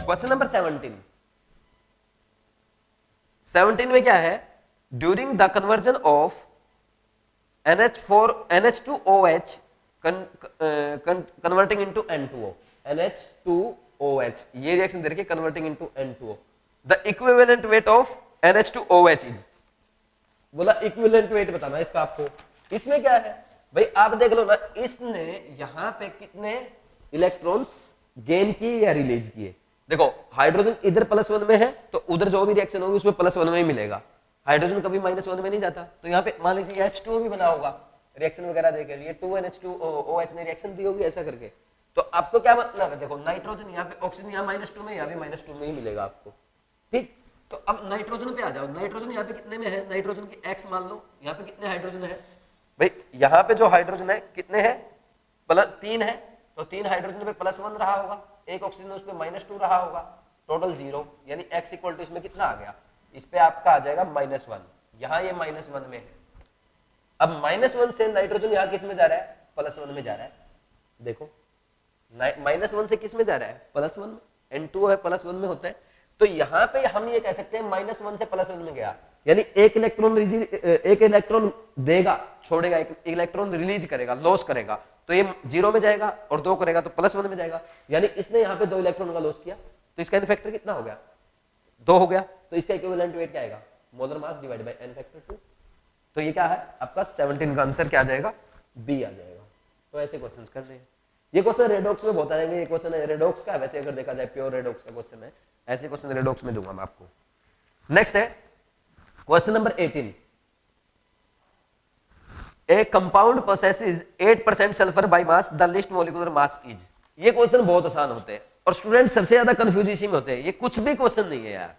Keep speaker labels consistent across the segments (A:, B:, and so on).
A: Question number 17 में क्या है, during the conversion of NH2OH converting into N2O, NH2OH ये रिएक्शन दे रखी है converting into N2O, the equivalent weight of NH2OH is, बोला इक्विवेलेंट वेट बताना इसका आपको। इसमें क्या है भाई, आप देख लो ना, इसने यहां पे कितने इलेक्ट्रॉन गेन किए या रिलीज किए। देखो हाइड्रोजन इधर +1 में है तो उधर जो भी रिएक्शन होगी उसमें +1 में ही मिलेगा, हाइड्रोजन कभी -1 में नहीं जाता। तो यहाँ पे मान लीजिए H2O भी बना होगा रिएक्शन वगैरह देकर, ये 2NH2OH ने रिएक्शन दी होगी ऐसा करके, तो आपको क्या मतलब है, देखो नाइट्रोजन यहाँ पे, ऑक्सीजन यहाँ -2 में, यहाँ भी -2 में ही मिलेगा आपको, ठीक। तो अब नाइट्रोजन पे आ जाओ, नाइट्रोजन यहाँ पे कितने में है, नाइट्रोजन की X मान लो, यहाँ पे कितने हाइड्रोजन है भाई, यहाँ पे जो हाइड्रोजन है कितने हैं, 3 है, तो 3 हाइड्रोजन पे +1 रहा होगा, एक ऑक्सीजन उस पे -2 रहा होगा, टोटल 0, यानी X इक्वल टू इसमें कितना आ गया, इस पे आपका आ जाएगा -1, यहाँ ये -1 में है। अब -1 से नाइट्रोजन यहाँ किस में जा रहा है, +1 में जा रहा है, देखो -1 से किस में जा रहा है, +1 में, N2O है +1 में होता है, तो यहाँ पे हम ये कह सकते हैं -1 से +1 में गया, यानी एक इलेक्ट्रॉन देगा, छोड़ेगा, एक इलेक्ट्रॉन रिलीज करेगा, लॉस करेगा, तो ये 0 में जाएगा, और 2 करेगा तो +1 में जाएगा, यानी इसने यहाँ पे 2 इलेक्ट्रॉन का लॉस किया, तो इसका एन फैक्टर कितना हो गया, 2 हो गया, तो इसका इक्विवेलेंट वेट क्या आएगा, molar mass divide by n factor 2, तो ये क्या है आपका 17 का आंसर क्या आ जाएगा, बी आ जाएगा। तो ऐसे क्वेश्चंस करने हैं, ये क्वेश्चन रेडॉक्स में बहुत आएंगे, ये क्वेश्चन है रेडॉक्स का, वैसे अगर देखा जाए प्योर रेडॉक्स का क्वेश्चन है, ऐसे क्वेश्चन रेडॉक्स में दूंगा मैं आपको। नेक्स्ट है question number 18, A compound possesses 8% sulphur by mass, the least molecular mass is. ये क्वेश्चन बहुत आसान होते हैं और स्टूडेंट सबसे ज्यादा कंफ्यूज इसी में होते हैं, ये कुछ भी क्वेश्चन नहीं है यार,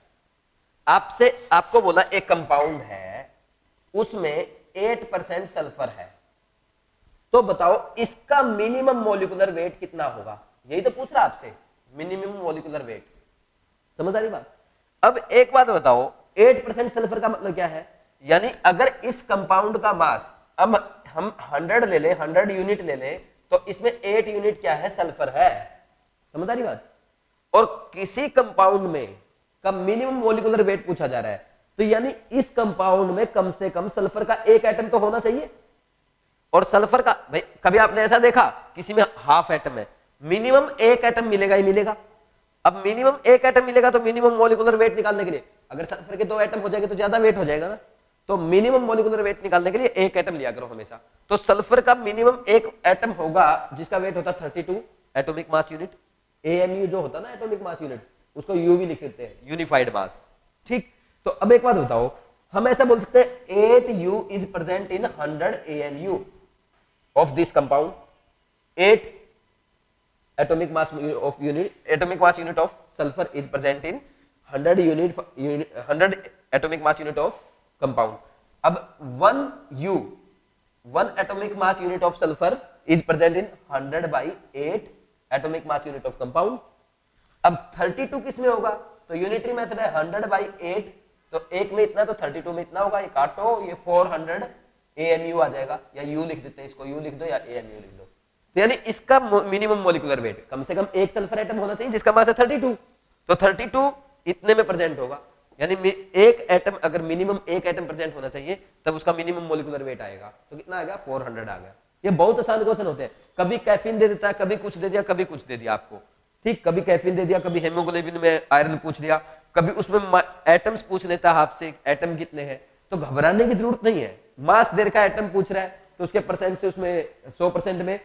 A: आपको बोला एक कंपाउंड है उसमें 8% सल्फर है, तो बताओ इसका मिनिमम मॉलिक्यूलर वेट कितना होगा, यही तो पूछ रहा आपसे, मिनिमम मॉलिक्यूलर वेट, समझ आ रही बात। अब एक बात बताओ, 8% सल्फर का मतलब क्या है, यानी अगर इस कंपाउंड का मास, अब हम 100 ले ले, 100 यूनिट ले ले, तो इसमें 8 यूनिट क्या है, सल्फर है, समझ आ रही बात। और किसी कंपाउंड में का मिनिमम मॉलिक्यूलर वेट पूछा जा रहा है, तो यानी इस कंपाउंड में कम से कम सल्फर का एक एटम तो होना चाहिए, और सल्फर का भाई कभी आपने ऐसा देखा किसी में हाफ एटम है, मिनिमम एक एटम मिलेगा ही मिलेगा। अब मिनिमम एक एटम मिलेगा तो मिनिमम मॉलिक्यूलर वेट निकालने के लिए, अगर सल्फर के 2 एटम हो जाएंगे तो ज्यादा वेट हो जाएगा ना, तो मिनिमम मॉलिक्यूलर वेट निकालने के लिए एक एटम लिया करो हमेशा। तो सल्फर का मिनिमम एक एटम होगा जिसका वेट होता 32 एटॉमिक मास यूनिट, AMU जो होता है ना एटॉमिक मास यूनिट, उसको U भी लिख सकते हैं, यूनिफाइड मास, ठीक। तो अब एक बात बताओ, हम ऐसा बोल सकते हैं 8U is present in 100 AMU of this compound, 8 atomic mass unit of sulfur is present in 100 atomic mass unit of compound. अब 1 atomic mass unit of sulfur is present in 100 by 8 atomic mass unit of compound. अब 32 किस में होगा, तो unitary method है 100 by 8, तो एक में इतना तो 32 में इतना होगा, ये काटो, ये 400 AMU आ जाएगा, या U लिख देते हैं, इसको U लिख दो या AMU लिख दो। तो यानी इसका मिनिमम मॉलिक्यूलर वेट कम से कम एक सल्फर एटम होना चाहिए जिसका मास है 32, तो 32 इतने में प्रेजेंट होगा, यानी एक एटम अगर मिनिमम एक एटम प्रेजेंट होना चाहिए तब उसका मिनिमम मॉलिक्यूलर वेट आएगा, तो कितना आ गया 400 आ गया। ये बहुत आसान क्वेश्चन होते हैं, कभी कैफीन दे देता है, कभी कुछ दे दिया, कभी कुछ दे दिया आपको, ठीक, कभी कैफीन दे दिया, कभी हेमोग्लोबिन में आयरन पूछ लिया, कभी उसमें एटम्स पूछ लेता है आपसे, एटम कितने हैं, तो घबराने की जरूरत नहीं है, मास दे रखा एटम पूछ रहा है तो उसके परसेंट से उसमें 100% में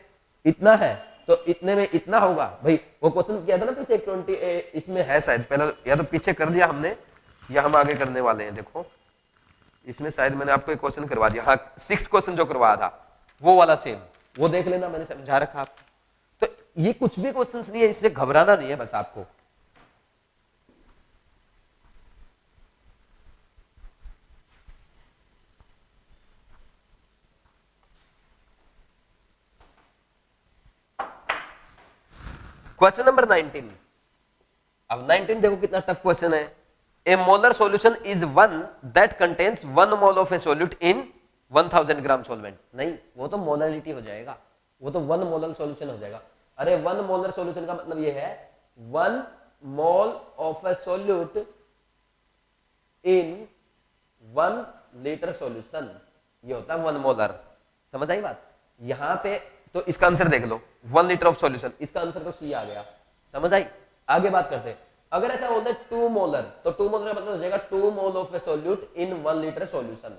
A: इतना है तो इतने में इतना होगा। भाई वो क्वेश्चन किया था ना पीछे 20 इसमें है शायद, पहले या तो पीछे कर दिया हमने या हम आगे करने वाले हैं, देखो इसमें शायद मैंने आपको एक क्वेश्चन करवा दिया, हाँ 6th क्वेश्चन जो करवाया था वो वाला सेम, वो देख लेना, मैंने समझा रखा आपको। तो ये कुछ भी क्वेश्चंस नहीं है, इससे घबराना नहीं है बस आपको। क्वेश्चन नंबर 19, अब 19 देखो कितना टफ क्वेश्चन है। A molar solution is one that contains 1 mole of a solute in 1000 gram solvent. नहीं, वो तो मोलरिटी हो जाएगा, वो तो 1 मोलर सॉल्यूशन हो जाएगा। अरे 1 मोलर सॉल्यूशन का मतलब ये है 1 mole of A solute in 1 litre solution, ये होता है 1 मोलर। समझ आई बात? यहां पे तो इसका आंसर देख लो 1 लीटर ऑफ सॉल्यूशन, इसका आंसर तो सी आ गया। समझ आई? आगे बात करते हैं। अगर ऐसा बोलते हैं 2 मोलर, तो 2 मोलर का मतलब हो जाएगा 2 मोल of A solute in 1 litre solution.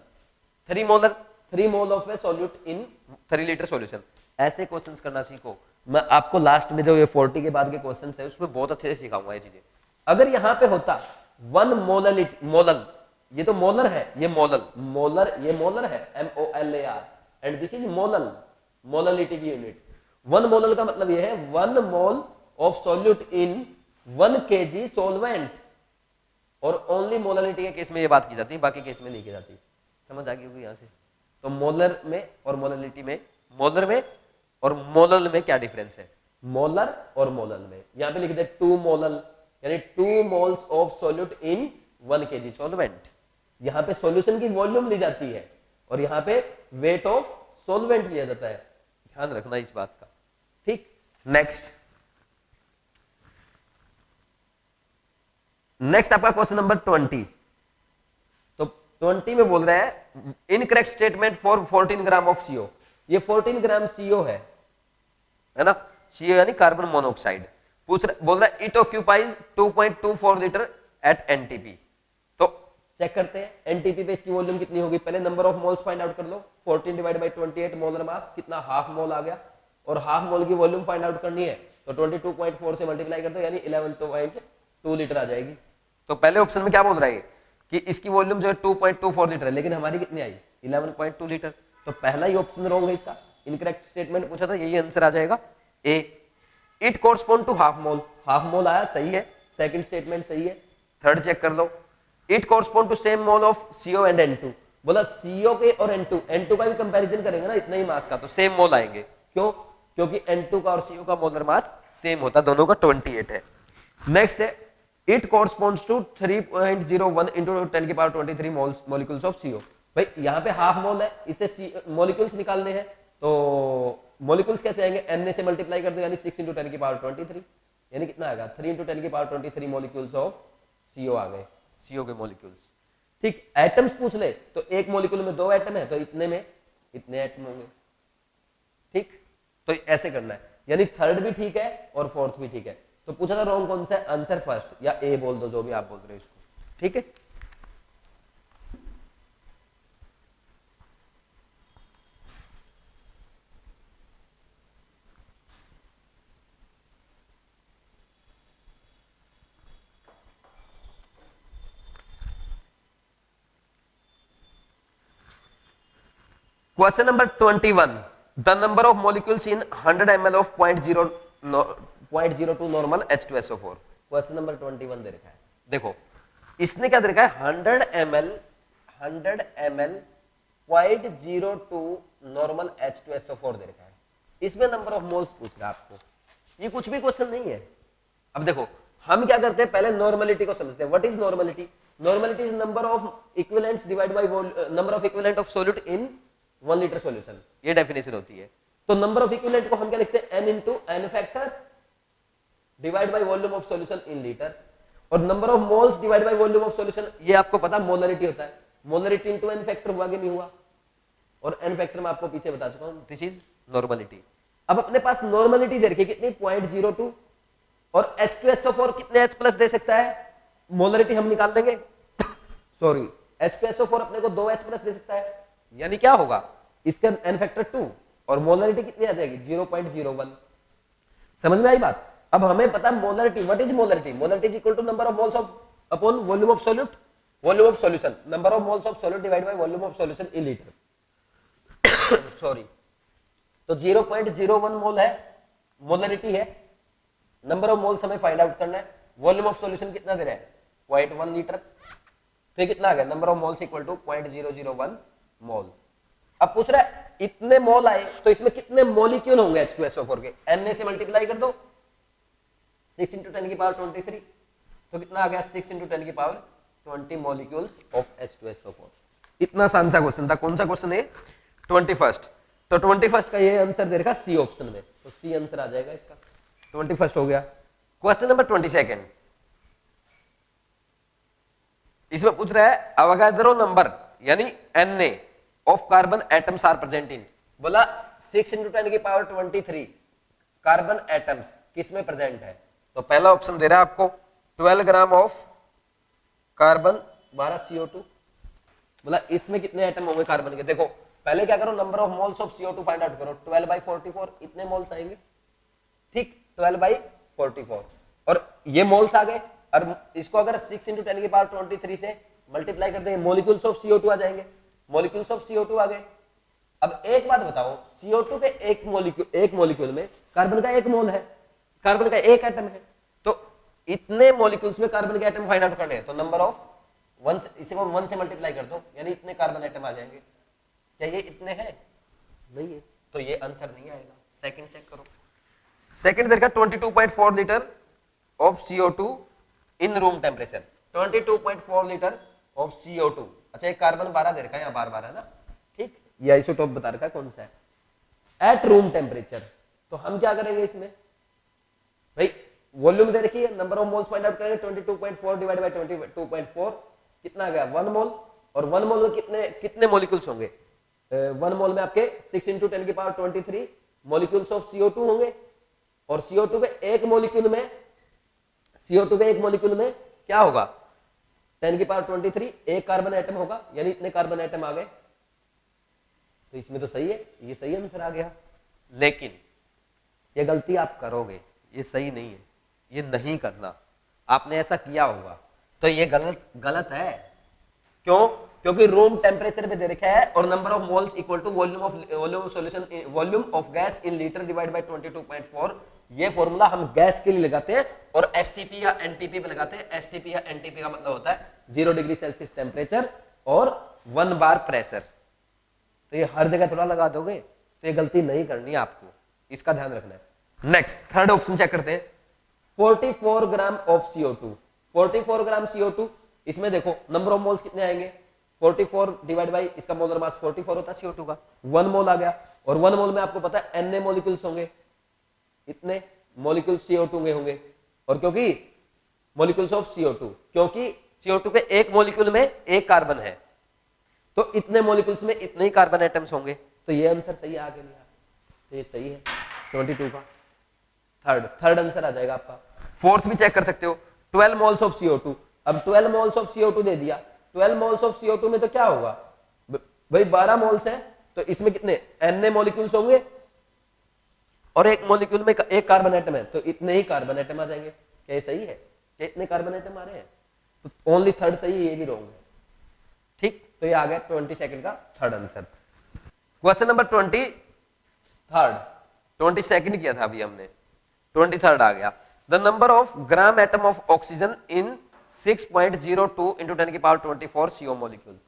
A: 3 molar, 3 mole of A solute in 3 litre solution. ऐसे क्वेश्चंस करना सीखो। मैं आपको लास्ट में जो ये 40 के बाद के क्वेश्चंस है उसमें बहुत अच्छे से सिखाऊंगा ये चीजें। अगर यहां पे होता 1 मोललिटी, मोलल, ये तो मोलर है, ये मोलल, मोलर, ये मोलर है MOLAR, and this is molal, molality की यूनिट। 1 मोलल का मतलब ये है 1 mole of solute in 1 kg solvent, और ओनली मोललिटी के केस में ये बात की जाती है, बाकी केस में नहीं की जाती। समझ आ गई होगी यहां से? तो मोलर में और मोललिटी में, मोलर में और मोलल में क्या डिफरेंस है? मोलर और मोलल में यहां पे लिख दे 2 मोलल, यानी 2 moles of solute in 1 kg solvent. यहां पे सॉल्यूशन की वॉल्यूम ली जाती है और यहां पे वेट ऑफ सॉल्वेंट लिया जाता है। ध्यान रखना इस बात का, ठीक। नेक्स्ट आपका क्वेश्चन नंबर 20। तो 20 में बोल रहा है incorrect statement for 14 gram of CO। ये 14 ग्राम CO है ना, CO यानी कार्बन मोनोऑक्साइड। बोल रहा है it occupies 2.24 litre at NTP। तो चेक करते हैं NTP पे इसकी वॉल्यूम कितनी होगी। पहले number of moles find out कर लो। 14 डिवाइड बाय 28 मोलर मास, कितना? हाफ मोल आ गया, और हाफ मोल की वॉल्यूम फाइंड आउट करनी है तो 22.4 से मल्टीप्लाई कर दो, यानी 11.2 लीटर आ जाएगी। तो पहले ऑप्शन में क्या बोल रहा है कि इसकी वॉल्यूम जो है 2.24 लीटर है, लेकिन हमारी कितनी आई? 11.2 लीटर। तो पहला ही ऑप्शन रॉन्ग है इसका, इनकरेक्ट स्टेटमेंट पूछा था, यही आंसर आ जाएगा A. It correspond to half mole, half mole आया, सही है। सेकंड स्टेटमेंट सही है। थर्ड चेक कर लो। It correspond to same mole of CO and N2। बोला CO के और N2 का भी कंपैरिजन करेंगे ना, इतना ही मास का, तो सेम मोल आएंगे। क्यों? क्योंकि N2 का और CO का मोलर मास सेम होता, दोनों का 28 है। नेक्स्ट है इट कोरस्पॉन्ड्स टू 3.01 into 10 की पावर 23 मोलिक्यूल्स ऑफ CO। भाई यहाँ पे हाफ मोल है, इसे मोलिक्यूल्स निकालने हैं, तो मोलिक्यूल्स कैसे आएंगे? Na से मल्टीप्लाई कर दो, यानी 6 into 10 की पावर 23, यानी कितना आएगा? 3 into 10 की पावर 23 मोलिक्यूल्स ऑफ CO आ गए, CO के मोलिक्यूल्स। ठीक, एटम्स पूछ ले तो एक मोलिक्यूल में 2 एटम है, तो इतने में इतने एटम होंगे। ठीक, तो ऐसे करना है, यानी थर्ड भी ठीक है और फोर्थ भी ठीक है। तो पूछा था रॉन्ग कौन सा है? आंसर फर्स्ट, या ए बोल दो, जो भी आप बोल रहे हो इसको। ठीक है, question number 21। The number of molecules in 100 ml of 0.02 normal H2SO4। Question number 21 दे रखा है। देखो इसने क्या दे रखा है? 100 ml 0.02 नॉर्मल H2SO4 दे रखा है। इसमें नंबर ऑफ मोल्स पूछ रहा है आपको। ये कुछ भी क्वेश्चन नहीं है। अब देखो हम क्या करते हैं, पहले नॉर्मलिटी को समझते हैं। What is normality? Normality is number of equivalents divide by number of equivalent of solute in 1 litre solution, ये डेफिनेशन होती है। तो नंबर ऑफ इक्विवेलेंट को हम क्या लिखते हैं? n into n factor divide by volume of solution in litre, और number of moles divide by volume of solution, ये आपको पता मोलरिटी होता है। मोलरिटी इनटू n फैक्टर हुआ कि नहीं हुआ? और n फैक्टर मैं आपको पीछे बता चुका हूं, दिस इज नॉर्मलिटी। अब अपने पास नॉर्मलिटी दे रखी है कितनी? 0.02, और H2SO4 कितने H प्लस दे सकता है? मोलरिटी हम निकाल देंगे सॉरी, H2SO4 अपने को 2H प्लस दे सकता है, यानी क्या होगा? इसका n फैक्टर 2, और मोलरिटी कितनी आ जाएगी? 0.01। समझ में आई बात? अब हमें पता है molarity. What is molarity? Molarity is equal to number of moles of upon volume of solute, volume of solution, number of moles of solute divide by volume of solution in litre sorry. तो 0.01 mole है, molarity है। Number of moles हमें find out करना है। Volume of solution कितना दे रहा है? 0.1 litre. तो कितना आ गया? Number of moles equal to 0.001 mole. अब पूछ रहा है इतने मोल आए तो इसमें कितने मॉलिक्यूल होंगे H2SO4 के? Na से मल्टीप्लाई कर दो, 6 into 10 की पावर 23, तो कितना आ गया? 6 into 10 की पावर 20 मॉलिक्यूल्स ऑफ H2SO4। इतना आसान सा क्वेश्चन था। कौन सा क्वेश्चन है? 21st। तो 21st का ये आंसर दे रखा सी ऑप्शन में, तो सी आंसर आ जाएगा इसका। 21st हो गया। Question number 22। इसमें पूछ रहा है अवोगाद्रो नंबर यानी Na of carbon atoms are present in, बोला 6 × 10⁻23 कार्बन एटम्स किसमें प्रेजेंट है। तो पहला ऑप्शन दे रहा है आपको 12 ग्राम ऑफ कार्बन 12 CO2, बोला इसमें कितने एटम होंगे कार्बन के। देखो पहले क्या करो, number of moles of CO2 find out करो, 12/44 इतने मोल्स आएंगे, ठीक 12/44 और ये मोल्स आ गए, और इसको अगर 6 × 10⁻23 से मल्टीप्लाई कर देंगे मॉलिक्यूल्स ऑफ CO2 आ जाएंगे, मॉलिक्यूल्स ऑफ CO2 आ गए। अब एक बात बताओ, CO2 के एक मॉलिक्यूल में कार्बन का एक मोल है, कार्बन का एक एटम है, तो इतने मॉलिक्यूल्स में कार्बन के एटम फाइंड आउट करने हैं, तो नंबर ऑफ 1 इसी को 1 से मल्टीप्लाई कर दो, यानी इतने कार्बन एटम आ जाएंगे। क्या ये इतने हैं? नहीं है, तो ये आंसर नहीं आएगा। सेकंड चेक करो, सेकंड देखा 22.4 litre of CO2 in room temperature, 22.4 litre of CO2। अच्छा एक कार्बन 12 दे रखा है, यहाँ बार है ना, ठीक, ये आइसोटोप बता रखा है कौन सा है एट रूम टेम्परेचर। तो हम क्या करेंगे इसमें, भाई वॉल्यूम दे रखी है, number of moles find out करेंगे, 22.4 डिवाइड बाय 22.4 कितना आ गया 1 मोल, और 1 मोल में कितने मॉलिक्यूल्स होंगे, 1 मोल में आपके 6 × 10⁻23 मॉलिक्यूल्स ऑफ CO2 होंगे, और CO2 के एक मॉलिक्यूल में क्या होगा 10⁻23 एक कार्बन एटम होगा, यानी इतने कार्बन एटम आ गए। तो इसमें तो सही है, ये सही आंसर आ गया। लेकिन ये गलती आप करोगे, ये सही नहीं है, ये नहीं करना। आपने ऐसा किया होगा तो ये गलत है। क्यों? क्योंकि रूम टेम्परेचर पे दे रखा है और number of moles equal to volume of gas in litre divide by 22.4। ये फॉर्मूला हम गैस के लिए लगाते हैं और एसटीपी या एनटीपी पे लगाते हैं। एसटीपी या एनटीपी का मतलब होता है 0 डिग्री सेल्सियस टेम्परेचर और 1 बार प्रेशर। तो ये हर जगह थोड़ा लगा दोगे तो ये गलती नहीं करनी है आपको, इसका ध्यान रखना है। नेक्स्ट थर्ड ऑप्शन चेक करते हैं, 44 gram of CO2। 44 gram CO2, इसमें देखो नंबर ऑफ मोल्स कितने आएंगे, 44 डिवाइड बाई इसका मोलर मास 44 होता है CO2 का, 1 मोल आ गया, और 1 मोल में आपको पता है Na मॉलिक्यूल्स होंगे, इतने मॉलिक्यूल CO2 के होंगे। और क्योंकि मॉलिक्यूल्स ऑफ CO2, क्योंकि CO2 के एक मॉलिक्यूल में एक कार्बन है, तो इतने मॉलिक्यूल्स में इतने ही कार्बन एटम्स होंगे। तो ये आंसर सही आ गया, तो ये सही है 22 का थर्ड आंसर आ जाएगा आपका। फोर्थ भी चेक कर सकते हो, 12 मोल्स ऑफ CO2। अब 12 मोल्स ऑफ CO2 दे दिया, 12 मोल्स ऑफ CO2 में तो क्या होगा भाई 12 मोल्स है, तो इसमें कितने Na मॉलिक्यूल्स होंगे और एक मॉलिक्यूल में एक कार्बन एटम है, तो इतने ही कार्बन एटम आ जाएंगे। क्या ये सही है? क्या इतने कार्बन एटम आ रहे हैं? तो ओनली थर्ड सही है, ये भी रॉन्ग है। ठीक, तो ये आ गया 22 का थर्ड आंसर। क्वेश्चन नंबर 22 किया था अभी हमने, 23 आ गया। The number of gram atom of oxygen in 6.02 × 10⁻24 CO molecules.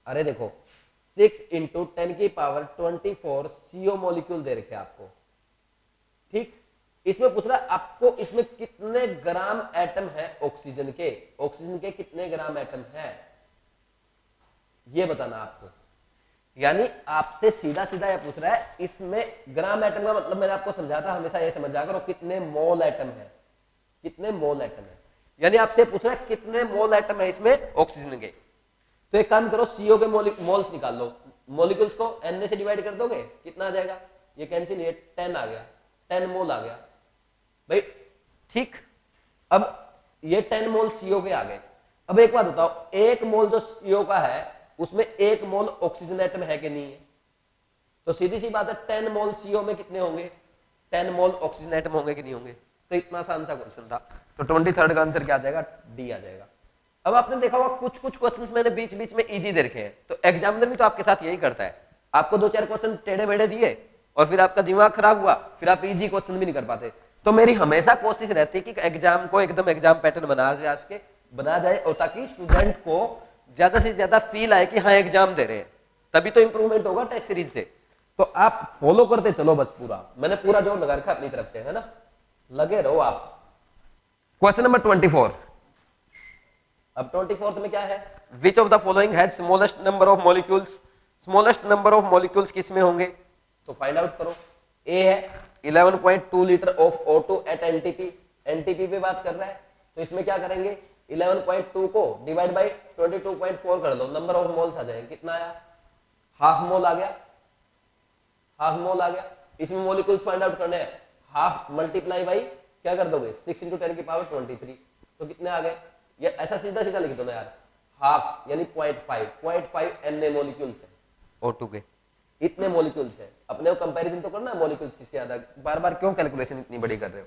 A: अरे देखो 6 × 10⁻24 CO मॉलिक्यूल दे रखे आपको, ठीक। इसमें पूछ रहा है आपको इसमें कितने ग्राम एटम है ऑक्सीजन के कितने ग्राम एटम है ये बताना आपको। यानी आपसे सीधा सीधा ये पूछ रहा है, इसमें ग्राम एटम का मतलब मैंने आपको समझाया था, हमेशा ये समझ जाकर कितने मोल एटम है, कितने मोल एटम है। यानी आपसे पूछ रहा है कितने मोल एटम है इसमें ऑक्सीजन के। तो एक काम करो, CO के मोल्स निकाल लो, मॉलिक्यूल्स को Na से डिवाइड कर दोगे, कितना आ जाएगा, ये कैंसिल, ये 10 आ गया, 10 मोल आ गया भाई, ठीक। अब ये 10 मोल CO के आ गए। अब एक बात बताओ, एक मोल जो CO का है उसमें एक मोल ऑक्सीजन एटम है कि नहीं है? तो सीधी सी बात है 10 मोल CO में कितने होंगे, 10 मोल ऑक्सीजन एटम होंगे कि नहीं होंगे? तो इतना आसान सा क्वेश्चन था। तो 23 का आंसर क्या आ जाएगा, डी आ जाएगा। अब आपने देखा होगा कुछ क्वेश्चंस मैंने बीच बीच में इजी दे रखे हैं, तो एग्जामिनर भी तो आपके साथ यही करता है, आपको 2-4 क्वेश्चन टेढ़े मेढ़े दिए और फिर आपका दिमाग खराब हुआ, फिर आप इजी क्वेश्चन भी नहीं कर पाते। तो मेरी हमेशा कोशिश रहती है कि एग्जाम को एकदम एग्जाम पैटर्न बना जाए और ताकि स्टूडेंट को ज्यादा से ज्यादा फील आए कि हाँ एग्जाम दे रहे हैं, तभी तो इंप्रूवमेंट होगा टेस्ट सीरीज से। तो आप फॉलो करते चलो बस, मैंने पूरा जोर लगा रखा अपनी तरफ से, है ना, लगे रहो आप। Question number 24। अब 24 में क्या है, which of the following has smallest number of molecules. Smallest number of molecules किसमें होंगे, तो फाइंड आउट करो। ए है 11.2 litre of O2 at NTP, NTP पे बात कर रहा है, तो इसमें क्या करेंगे 11.2 को डिवाइड बाई 22.4 कर दो, नंबर ऑफ मोल्स आ जाएंगे। कितना आया? हाफ मोल आ गया, हाफ मोल आ गया। इसमें मोलिक्यूल्स फाइंड आउट करने हैं, हाफ मल्टीप्लाई बाई क्या कर दोगे 6 × 10⁻23, तो कितने आ गए? ये ऐसा सीधा सीधा लिख दो ना यार, हाफ यानी 0.5 Na मोलिक्यूल्स है O2 के, इतने मोलिक्यूल्स है। अपने को कंपैरिजन तो करना है मोलिक्यूल्स किसके ज्यादा, बार बार क्यों कैलकुलेशन इतनी बड़ी कर रहे हो।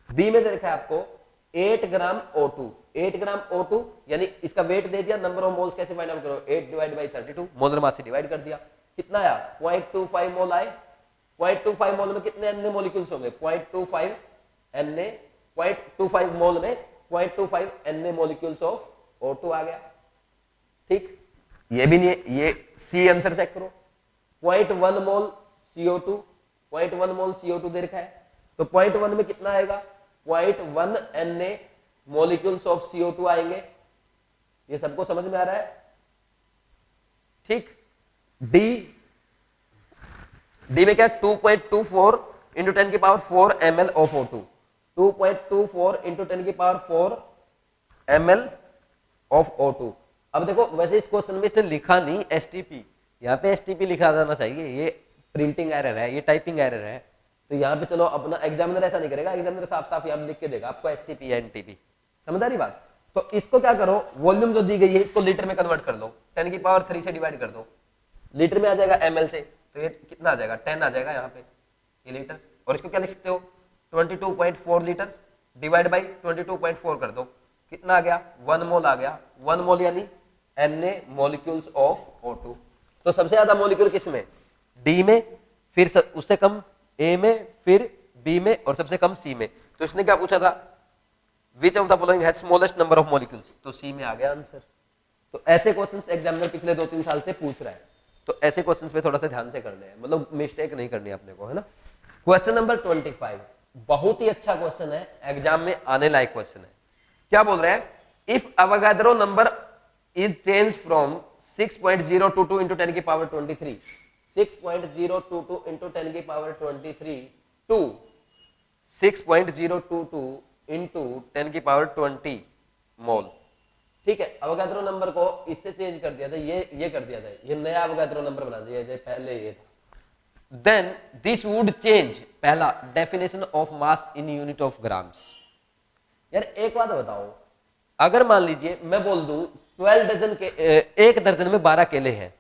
A: बी में दे रखा है आपको 8 ग्राम O2, 8 ग्राम O2 यानी इसका वेट दे दिया, नंबर ऑफ मोल्स कैसे फाइंड आउट करो, 8 डिवाइड बाई 32 मोलर मास से डिवाइड कर दिया। कितना आया? 0.25 मोल आए। 0.25 मोल में कितने Na मोलिक्यूल्स होंगे? 0.25 Na, 0.25 मोल में 0.25 Na मोलिक्यूल्स ऑफ O2 आ गया। ठीक, ये भी नहीं है, ये सी आंसर चेक करो, 0.1 मोल CO2, 0.1 मोल CO2 दे रखा है, तो 0.1 में कितना आएगा? 0.1 Na मोलिक्यूल्स ऑफ CO2 आएंगे। ये सबको समझ में आ रहा है? ठीक। डी में क्या? 2.24 × 10⁴ ml of O2, 2.24 × 10⁴ ml of O2। अब देखो वैसे इस क्वेश्चन में इसने लिखा नहीं STP, यहाँ पे STP लिखा जाना चाहिए, ये प्रिंटिंग एरर है, ये टाइपिंग एरर है। तो यहाँ पे चलो अपना एग्जामिनर ऐसा नहीं करेगा, एग्जामिनर साफ साफ यहाँ लिख के देगा आपको STP या NTP, समझ आ रही बात। तो इसको क्या करो, वॉल्यूम जो दी गई है इसको लीटर में कन्वर्ट कर दो, 10⁻³ से डिवाइड कर दो, लीटर में आ जाएगा ml से, तो ये कितना आ जाएगा? 10 आ जाएगा यहाँ पे, ये लीटर। और इसको क्या लिख सकते हो? 22.4 लीटर डिवाइड बाई 22.4 कर दो, कितना आ गया? 1 मोल आ गया। 1 मोल यानी Na मोलिक्यूल्स ऑफ O2। तो सबसे ज्यादा मोलिक्यूल किस में? डी में, फिर उससे कम ए में, फिर बी में, और सबसे कम सी में। तो इसने क्या पूछा था? Which of the following has smallest number of molecules, तो सी में आ गया आंसर। तो ऐसे क्वेश्चंस एग्जामिनर पिछले 2-3 साल से पूछ रहा है, तो ऐसे क्वेश्चंस पे थोड़ा सा ध्यान से करने हैं, मतलब मिस्टेक नहीं करनी अपने को, है ना। क्वेश्चन नंबर 25 बहुत ही अच्छा क्वेश्चन है, एग्जाम में आने लायक क्वेश्चन है। क्या बोल रहे हैं? If Avogadro number is changed from 6.022 into 10⁻23, 6.022 into 10⁻23 to 6.022 into 10⁻20 मोल। ठीक है, अवोगाड्रो नंबर को इससे चेंज कर दिया जाए, ये कर दिया जाए, ये नया अवोगाड्रो नंबर बना दिया जाए, पहले ये था। देन दिस वुड चेंज, पहला definition of mass in unit of grams. यार एक बात बताओ, अगर मान लीजिए मैं बोल दूं 12 डजन के, एक दर्जन में 12 केले हैं,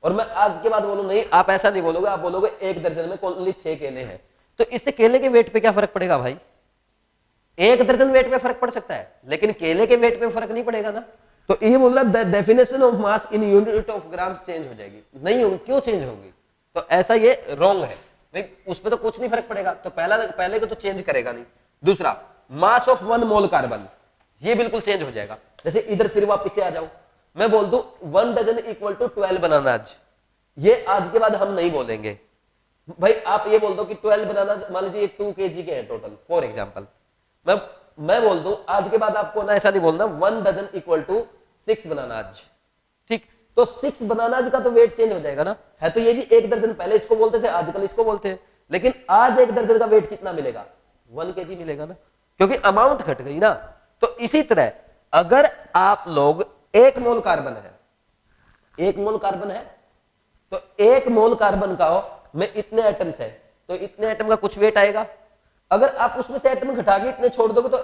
A: और मैं आज के बाद बोलूं नहीं, आप ऐसा नहीं बोलोगे, आप बोलोगे एक दर्जन में ओनली 6 केले हैं, तो इससे केले के वेट पे क्या फर्क पड़ेगा भाई? एक दर्जन वेट पे फर्क पड़ सकता है, लेकिन केले के वेट पे फर्क नहीं पड़ेगा ना। तो ये बोल रहा है definition of mass in unit of grams change हो जाएगी, नहीं होगी। क्यों चेंज होगी? तो ऐसा ये रॉन्ग है भाई, उसमें तो कुछ नहीं फर्क पड़ेगा, तो पहले को तो चेंज करेगा नहीं। दूसरा, मास ऑफ 1 मोल कार्बन, ये बिल्कुल चेंज हो जाएगा। जैसे इधर फिर वापस से आ जाओ, मैं बोल दूं 1 डजन इक्वल टू 12 बनानाज, ये आज के बाद हम नहीं बोलेंगे भाई। आप ये बोल दो कि 12 बनानाज, मान लीजिए 2 kg के हैं टोटल, फॉर एग्जांपल, मैं बोल दूं आज के बाद आपको ना ऐसा नहीं बोलना 1 डजन इक्वल टू 6 बनानाज। ठीक, तो 6 बनानाज का तो वेट चेंज हो जाएगा ना, है तो ये भी एक दर्जन, पहले इसको बोलते थे, आजकल इसको बोलते हैं, लेकिन आज एक दर्जन का वेट कितना मिलेगा? 1 kg मिलेगा ना, क्योंकि अमाउंट घट गई ना। तो इसी तरह अगर आप लोग 1 मोल कार्बन है, 1 मोल कार्बन है, तो 1 मोल कार्बन का में इतने एटम्स है, तो इतने एटम का कुछ वेट आएगा। अगर आप उसमें से एटम घटा के इतने छोड़ दोगे तो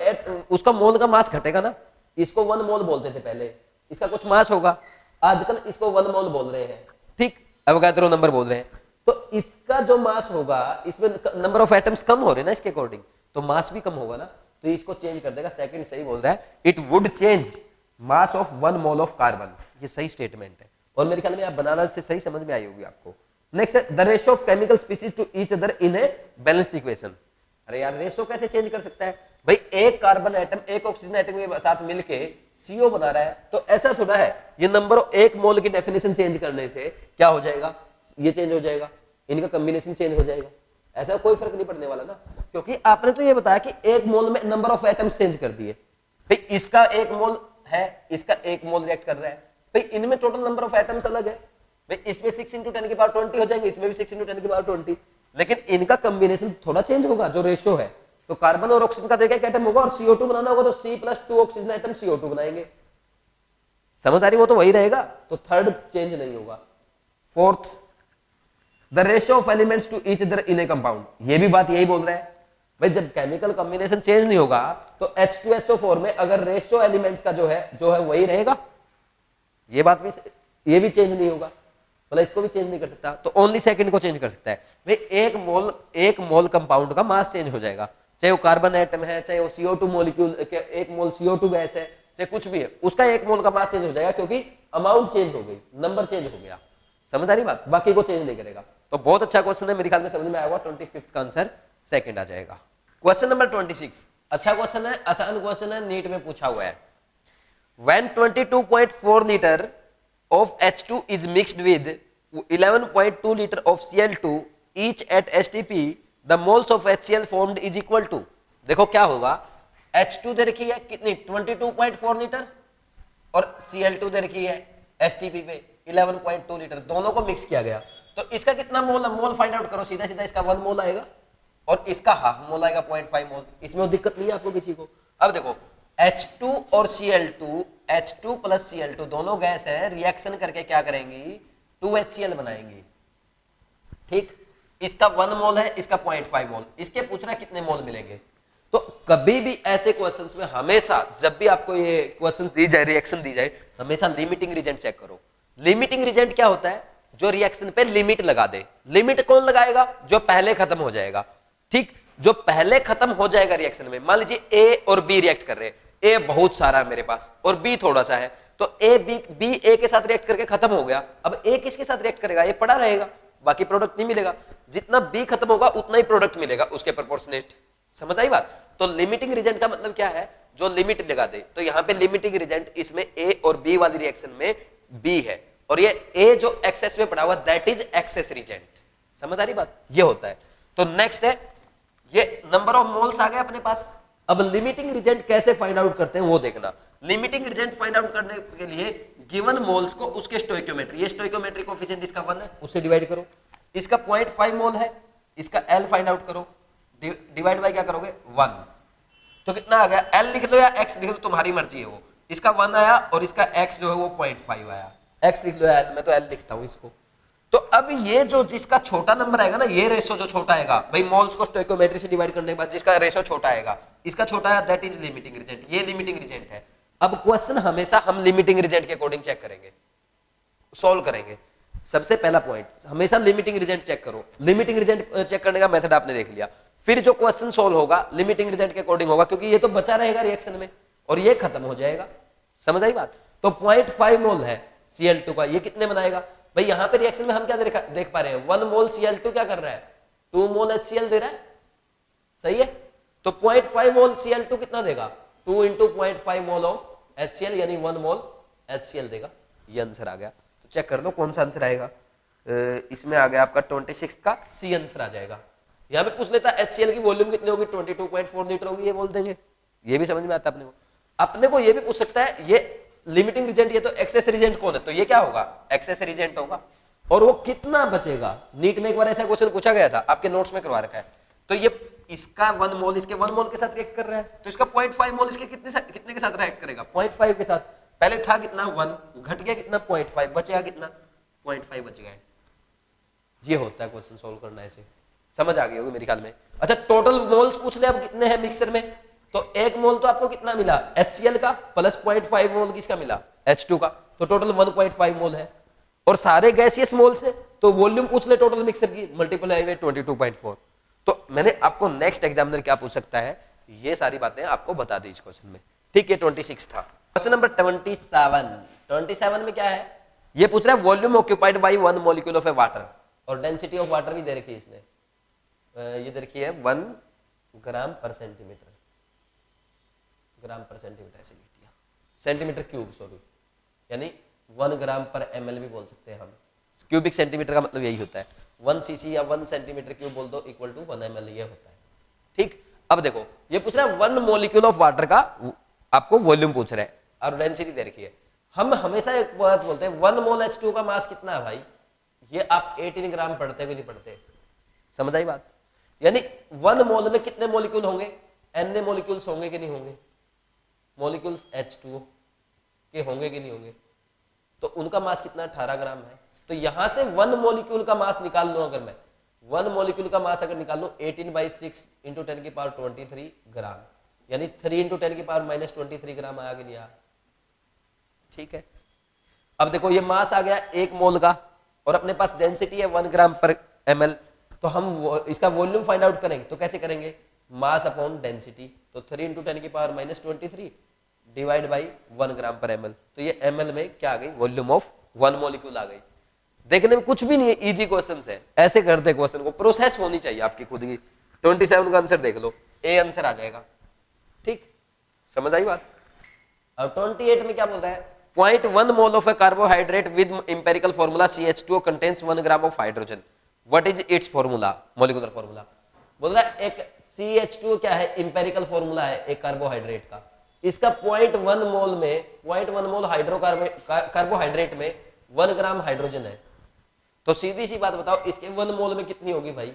A: उसका मोल का मास घटेगा ना। इसको 1 मोल बोलते थे पहले, इसका कुछ मास होगा, आजकल इसको 1 मोल बोल रहे हैं। ठीक, अवोगाड्रो नंबर बोल रहे हैं, तो इसका जो मास होगा, इसमें नंबर ऑफ एटम्स कम हो रहे हैं ना इसके अकॉर्डिंग, तो मास भी कम होगा ना, तो इसको चेंज कर देगा। सेकंड सही बोल रहा है, it would change mass of 1 mole of carbon, ये सही स्टेटमेंट है, और मेरे ख्याल में आप बनाना से सही समझ में आई होगी आपको। नेक्स्ट है the ratio of chemical species to each other in a balanced equation. अरे यार रेशियो कैसे चेंज कर सकता है भाई? एक कार्बन एटम एक ऑक्सीजन एटम के साथ मिलके CO बना रहा है, तो ऐसा थोड़ा है ये नंबर 1 मोल की डेफिनेशन चेंज करने से क्या हो जाएगा? ये चेंज हो जाएगा, इनका कॉम्बिनेशन चेंज हो जाएगा, ऐसा कोई फर्क नहीं पड़ने वाला ना, क्योंकि आपने तो ये बताया कि 1 मोल में नंबर ऑफ एटम्स चेंज कर दिए भाई। इसका 1 मोल है, इसका 1 मोल रिएक्ट कर रहा है भाई, इनमें टोटल नंबर ऑफ एटम्स अलग है भाई, इसमें 6 × 10⁻20 हो जाएंगे, इसमें भी 6 × 10⁻20, लेकिन इनका कॉम्बिनेशन थोड़ा चेंज होगा, जो रेशियो है तो कार्बन और ऑक्सीजन का देखा एक एटम होगा और CO2 बनाना होगा तो C+2 ऑक्सीजन एटम CO2 बनाएंगे। समझ आ रही, वो तो वही रहेगा, तो थर्ड चेंज नहीं होगा। Fourth, the ratio of elements to each other in a compound, ये भी बात यही बोल रहा है भाई, जब केमिकल कॉम्बिनेशन चेंज नहीं होगा तो H2SO4 में अगर रेशियो एलिमेंट्स का जो है वही रहेगा, ये बात भी, ये भी चेंज नहीं होगा, मतलब इसको भी चेंज नहीं कर सकता, तो ओनली सेकंड को चेंज कर सकता है भाई। एक मोल कंपाउंड का मास चेंज हो जाएगा, चाहे वो कार्बन एटम है, चाहे वो CO2 मॉलिक्यूल, एक मोल CO2 गैस है, चाहे कुछ भी है, उसका एक मोल का मास चेंज हो जाएगा क्योंकि अमाउंट चेंज हो गई, नंबर चेंज हो गया। समझ आ रही बात, बाकी को चेंज नहीं करेगा। तो बहुत अच्छा क्वेश्चन है, मेरे ख्याल में समझ में आएगा। 25th का आंसर सेकंड आ जाएगा। क्वेश्चन नंबर 26, अच्छा क्वेश्चन है, आसान क्वेश्चन है, नीट में पूछा हुआ है। When 22.4 liter of H2 is mixed with 11.2 liter of Cl2 each at STP, the moles of HCl formed is equal to, देखो क्या होगा, H2 दे रखी है कितनी 22.4 लीटर और Cl2 दे रखी है STP पे 11.2 लीटर, दोनों को मिक्स किया गया, तो इसका कितना मोल है, मोल फाइंड आउट करो, सीधा सीधा इसका 1 मोल आएगा और इसका हाफ मोल आएगा 0.5 मोल, इसमें दिक्कत नहीं है आपको किसी को। अब देखो H2 और Cl2, H2 प्लस Cl2 दोनों गैस है, रिएक्शन करके क्या करेंगी, 2HCl बनाएंगी, ठीक। इसका 1 मोल है, इसका 0.5 मोल, इसके पूछना कितने मोल मिलेंगे। तो कभी भी ऐसे क्वेश्चंस में हमेशा जब भी आपको ये क्वेश्चंस दी जाए, रिएक्शन दी जाए, हमेशा लिमिटिंग रिजेंट चेक करो। लिमिटिंग रिजेंट क्या होता है, जो रिएक्शन पे लिमिट लगा दे। लिमिट कौन लगाएगा, जो पहले खत्म हो जाएगा, ठीक, जो पहले खत्म हो जाएगा रिएक्शन में। मान लीजिए ए और बी रिएक्ट कर रहे हैं, ए बहुत सारा है मेरे पास और बी थोड़ा सा है, तो बी ए के साथ रिएक्ट करके खत्म हो गया, अब ए किसके साथ रिएक्ट करेगा, ए पड़ा रहेगा, बाकी प्रोडक्ट नहीं मिलेगा। जितना बी खत्म होगा उतना ही प्रोडक्ट मिलेगा उसके प्रोपोर्शनेट। समझ आई बात। तो लिमिटिंग रिजेंट का मतलब क्या है, जो लिमिट लगा दे। तो यहां पे लिमिटिंग रिजेंट इसमें ए और बी वाली रिएक्शन में बी है, और ये ए जो एक्सेस में पड़ा हुआ दैट इज एक्सेस रिजेंट। समझ आ रही बात, ये होता है। तो नेक्स्ट है, ये नंबर ऑफ मोल्स आ गए अपने पास। अब लिमिटिंग रिजेंट कैसे फाइंड आउट करते हैं वो देखना। लिमिटिंग रिजेंट फाइंड आउट करने के लिए गिवन मोल्स को उसके स्टोइकियोमेट्री, ये स्टोइकियोमेट्री कोएफिशिएंट इसका 1 है, उससे डिवाइड करो। इसका 0.5 मोल है, इसका L फाइंड आउट करो, डिवाइड बाय क्या करोगे 1, तो कितना आ गया, L लिख लो या X लिख लो, तुम्हारी मर्जी है वो। इसका 1 आया और इसका X जो है वो 0.5 आया। X लिख लो या L, मैं तो L लिखता हूं इसको। तो अब ये जो जिसका छोटा नंबर आएगा ना, ये रेशो जो छोटा आएगा भाई, मोल्स को स्टोइकियोमेट्री से डिवाइड करने के बाद जिसका रेशो छोटा आएगा, इसका छोटा है, दैट इज लिमिटिंग रिजेंट, ये लिमिटिंग रिजेंट है। अब क्वेश्चन हमेशा हम लिमिटिंग रिजेंट के अकॉर्डिंग चेक करेंगे, सॉल्व करेंगे। सबसे पहला पॉइंट, हमेशा लिमिटिंग रिजेंट चेक करो। लिमिटिंग रिजेंट चेक करने का मेथड आपने देख लिया, फिर जो क्वेश्चन सॉल्व होगा लिमिटिंग रिजेंट के अकॉर्डिंग होगा, क्योंकि ये तो बचा रहेगा रिएक्शन में और ये खत्म हो जाएगा। समझ आई बात। तो 0.5 मोल है Cl2 का, ये कितने बनाएगा भाई, यहां पे रिएक्शन में हम क्या देख पा रहे हैं, 1 मोल Cl2 क्या कर रहा है, 2 मोल HCl दे रहा है, सही है। तो 0.5 मोल Cl2 कितना देगा, 2 इंटू 0.5 मोल ऑफ HCl, यानी 1 मोल HCl देगा। ये आंसर आ गया। तो चेक कर लो कौन सा आंसर आएगा। इसमें आ गया आपका 26 का सी आंसर आ जाएगा। यहाँ पे पूछ लेता HCl की वॉल्यूम कितनी होगी, 22.4 लीटर होगी, ये बोल देंगे, ये भी समझ में आता अपने को ये भी पूछ सकता है, ये लिमिटिंग रिजेंट, ये तो एक्सेस रिजेंट कौन है, तो ये क्या होगा, एक्सेस रिजेंट होगा, और वो कितना बचेगा। नीट में एक बार ऐसा क्वेश्चन पूछा गया था, आपके नोट्स में करवा रखा है। तो ये इसका 1 मोल इसके 1 मोल के साथ रिएक्ट कर रहा है, तो इसका 0.5 मोल इसके कितने के साथ रिएक्ट करेगा, 0.5 के साथ। पहले था कितना 1, घट गया कितना 0.5, बचेगा कितना 0.5 बच गया। ये होता है क्वेश्चन सोल्व करना, ऐसे समझ आ गई होगी मेरे ख्याल में। अच्छा टोटल मोल्स पूछ ले अब कितने हैं मिक्सर में, तो 1 मोल तो आपको कितना मिला HCl का, प्लस 0.5 मोल किसका मिला H2 का, तो टोटल 1.5 मोल है। और सारे गैसियस मोल से, तो वॉल्यूम पूछ ले टोटल मिक्सर की, मल्टीप्लाई बाय 22.4। तो मैंने आपको नेक्स्ट एग्जामिनर क्या पूछ सकता है, ये सारी बातें आपको बता दी इस क्वेश्चन में, ठीक है। 26 था। क्वेश्चन नंबर 27 में क्या है, ये पूछ रहा है volume occupied by 1 molecule of A water, और डेंसिटी ऑफ वाटर भी दे रखी है इसने, ये दे रखी है 1 ग्राम पर सेंटीमीटर, ग्राम पर सेंटीमीटर ऐसे लिख दिया, सेंटीमीटर क्यूब सॉरी, यानी 1 ग्राम पर ml भी बोल सकते हैं हम। क्यूबिक सेंटीमीटर का मतलब यही होता है, 1 cc या 1 सेंटीमीटर क्यूब बोल दो इक्वल टू 1 ml, ये होता है, ठीक। अब देखो ये पूछ रहा है 1 मॉलिक्यूल ऑफ वाटर का आपको वॉल्यूम पूछ रहा है और डेंसिटी दे रखी है। हम हमेशा एक बात बोलते हैं 1 मोल H2 का मास कितना है भाई, ये आप 18 ग्राम पढ़ते हो कि नहीं पढ़ते, समझ आई बात। यानी 1 मोल में कितने मॉलिक्यूल होंगे, n मॉलिक्यूल्स होंगे कि नहीं होंगे, मॉलिक्यूल्स H2O के होंगे कि नहीं होंगे, तो उनका मास कितना 18 ग्राम है। तो यहां से 1 मॉलिक्यूल का मास निकाल लूं, अगर मैं 1 मॉलिक्यूल का मास अगर निकाल लूं 18/6 इंटू 10 की पावर 23 ग्राम, यानी 3 इंटू 10 की पावर -23 ग्राम आया कि नहीं आया, ठीक है। अब देखो ये मास आ गया 1 मोल का और अपने पास डेंसिटी है 1 ग्राम पर ml, तो हम इसका वॉल्यूम फाइंड आउट करेंगे तो कैसे करेंगे, मास अपॉन डेंसिटी, तो 3 इंटू 10 की पावर -23 डिवाइड बाई 1 ग्राम पर ml, तो ये ml में क्या आ गई, वॉल्यूम ऑफ 1 मॉलिक्यूल आ गई। देखने में कुछ भी नहीं है, इजी क्वेश्चन है, ऐसे करते क्वेश्चन को, प्रोसेस होनी चाहिए आपकी खुद की। 27 का आंसर देख लो, ए आंसर आ जाएगा, ठीक, समझ आई बात। अब 28 में क्या बोल रहा है, 0.1 मोल of A carbohydrate with empirical formula CH2O contains 1 gram of hydrogen, what is it's formula, molecular formula. बोल रहा है एक CH2O क्या है, इंपेरिकल फॉर्मूला है एक कार्बोहाइड्रेट का, इसका 0.1 मोल में 0.1 मोल कार्बोहाइड्रेट में 1 ग्राम हाइड्रोजन है, तो सीधी सी बात बताओ इसके 1 मोल में कितनी होगी भाई,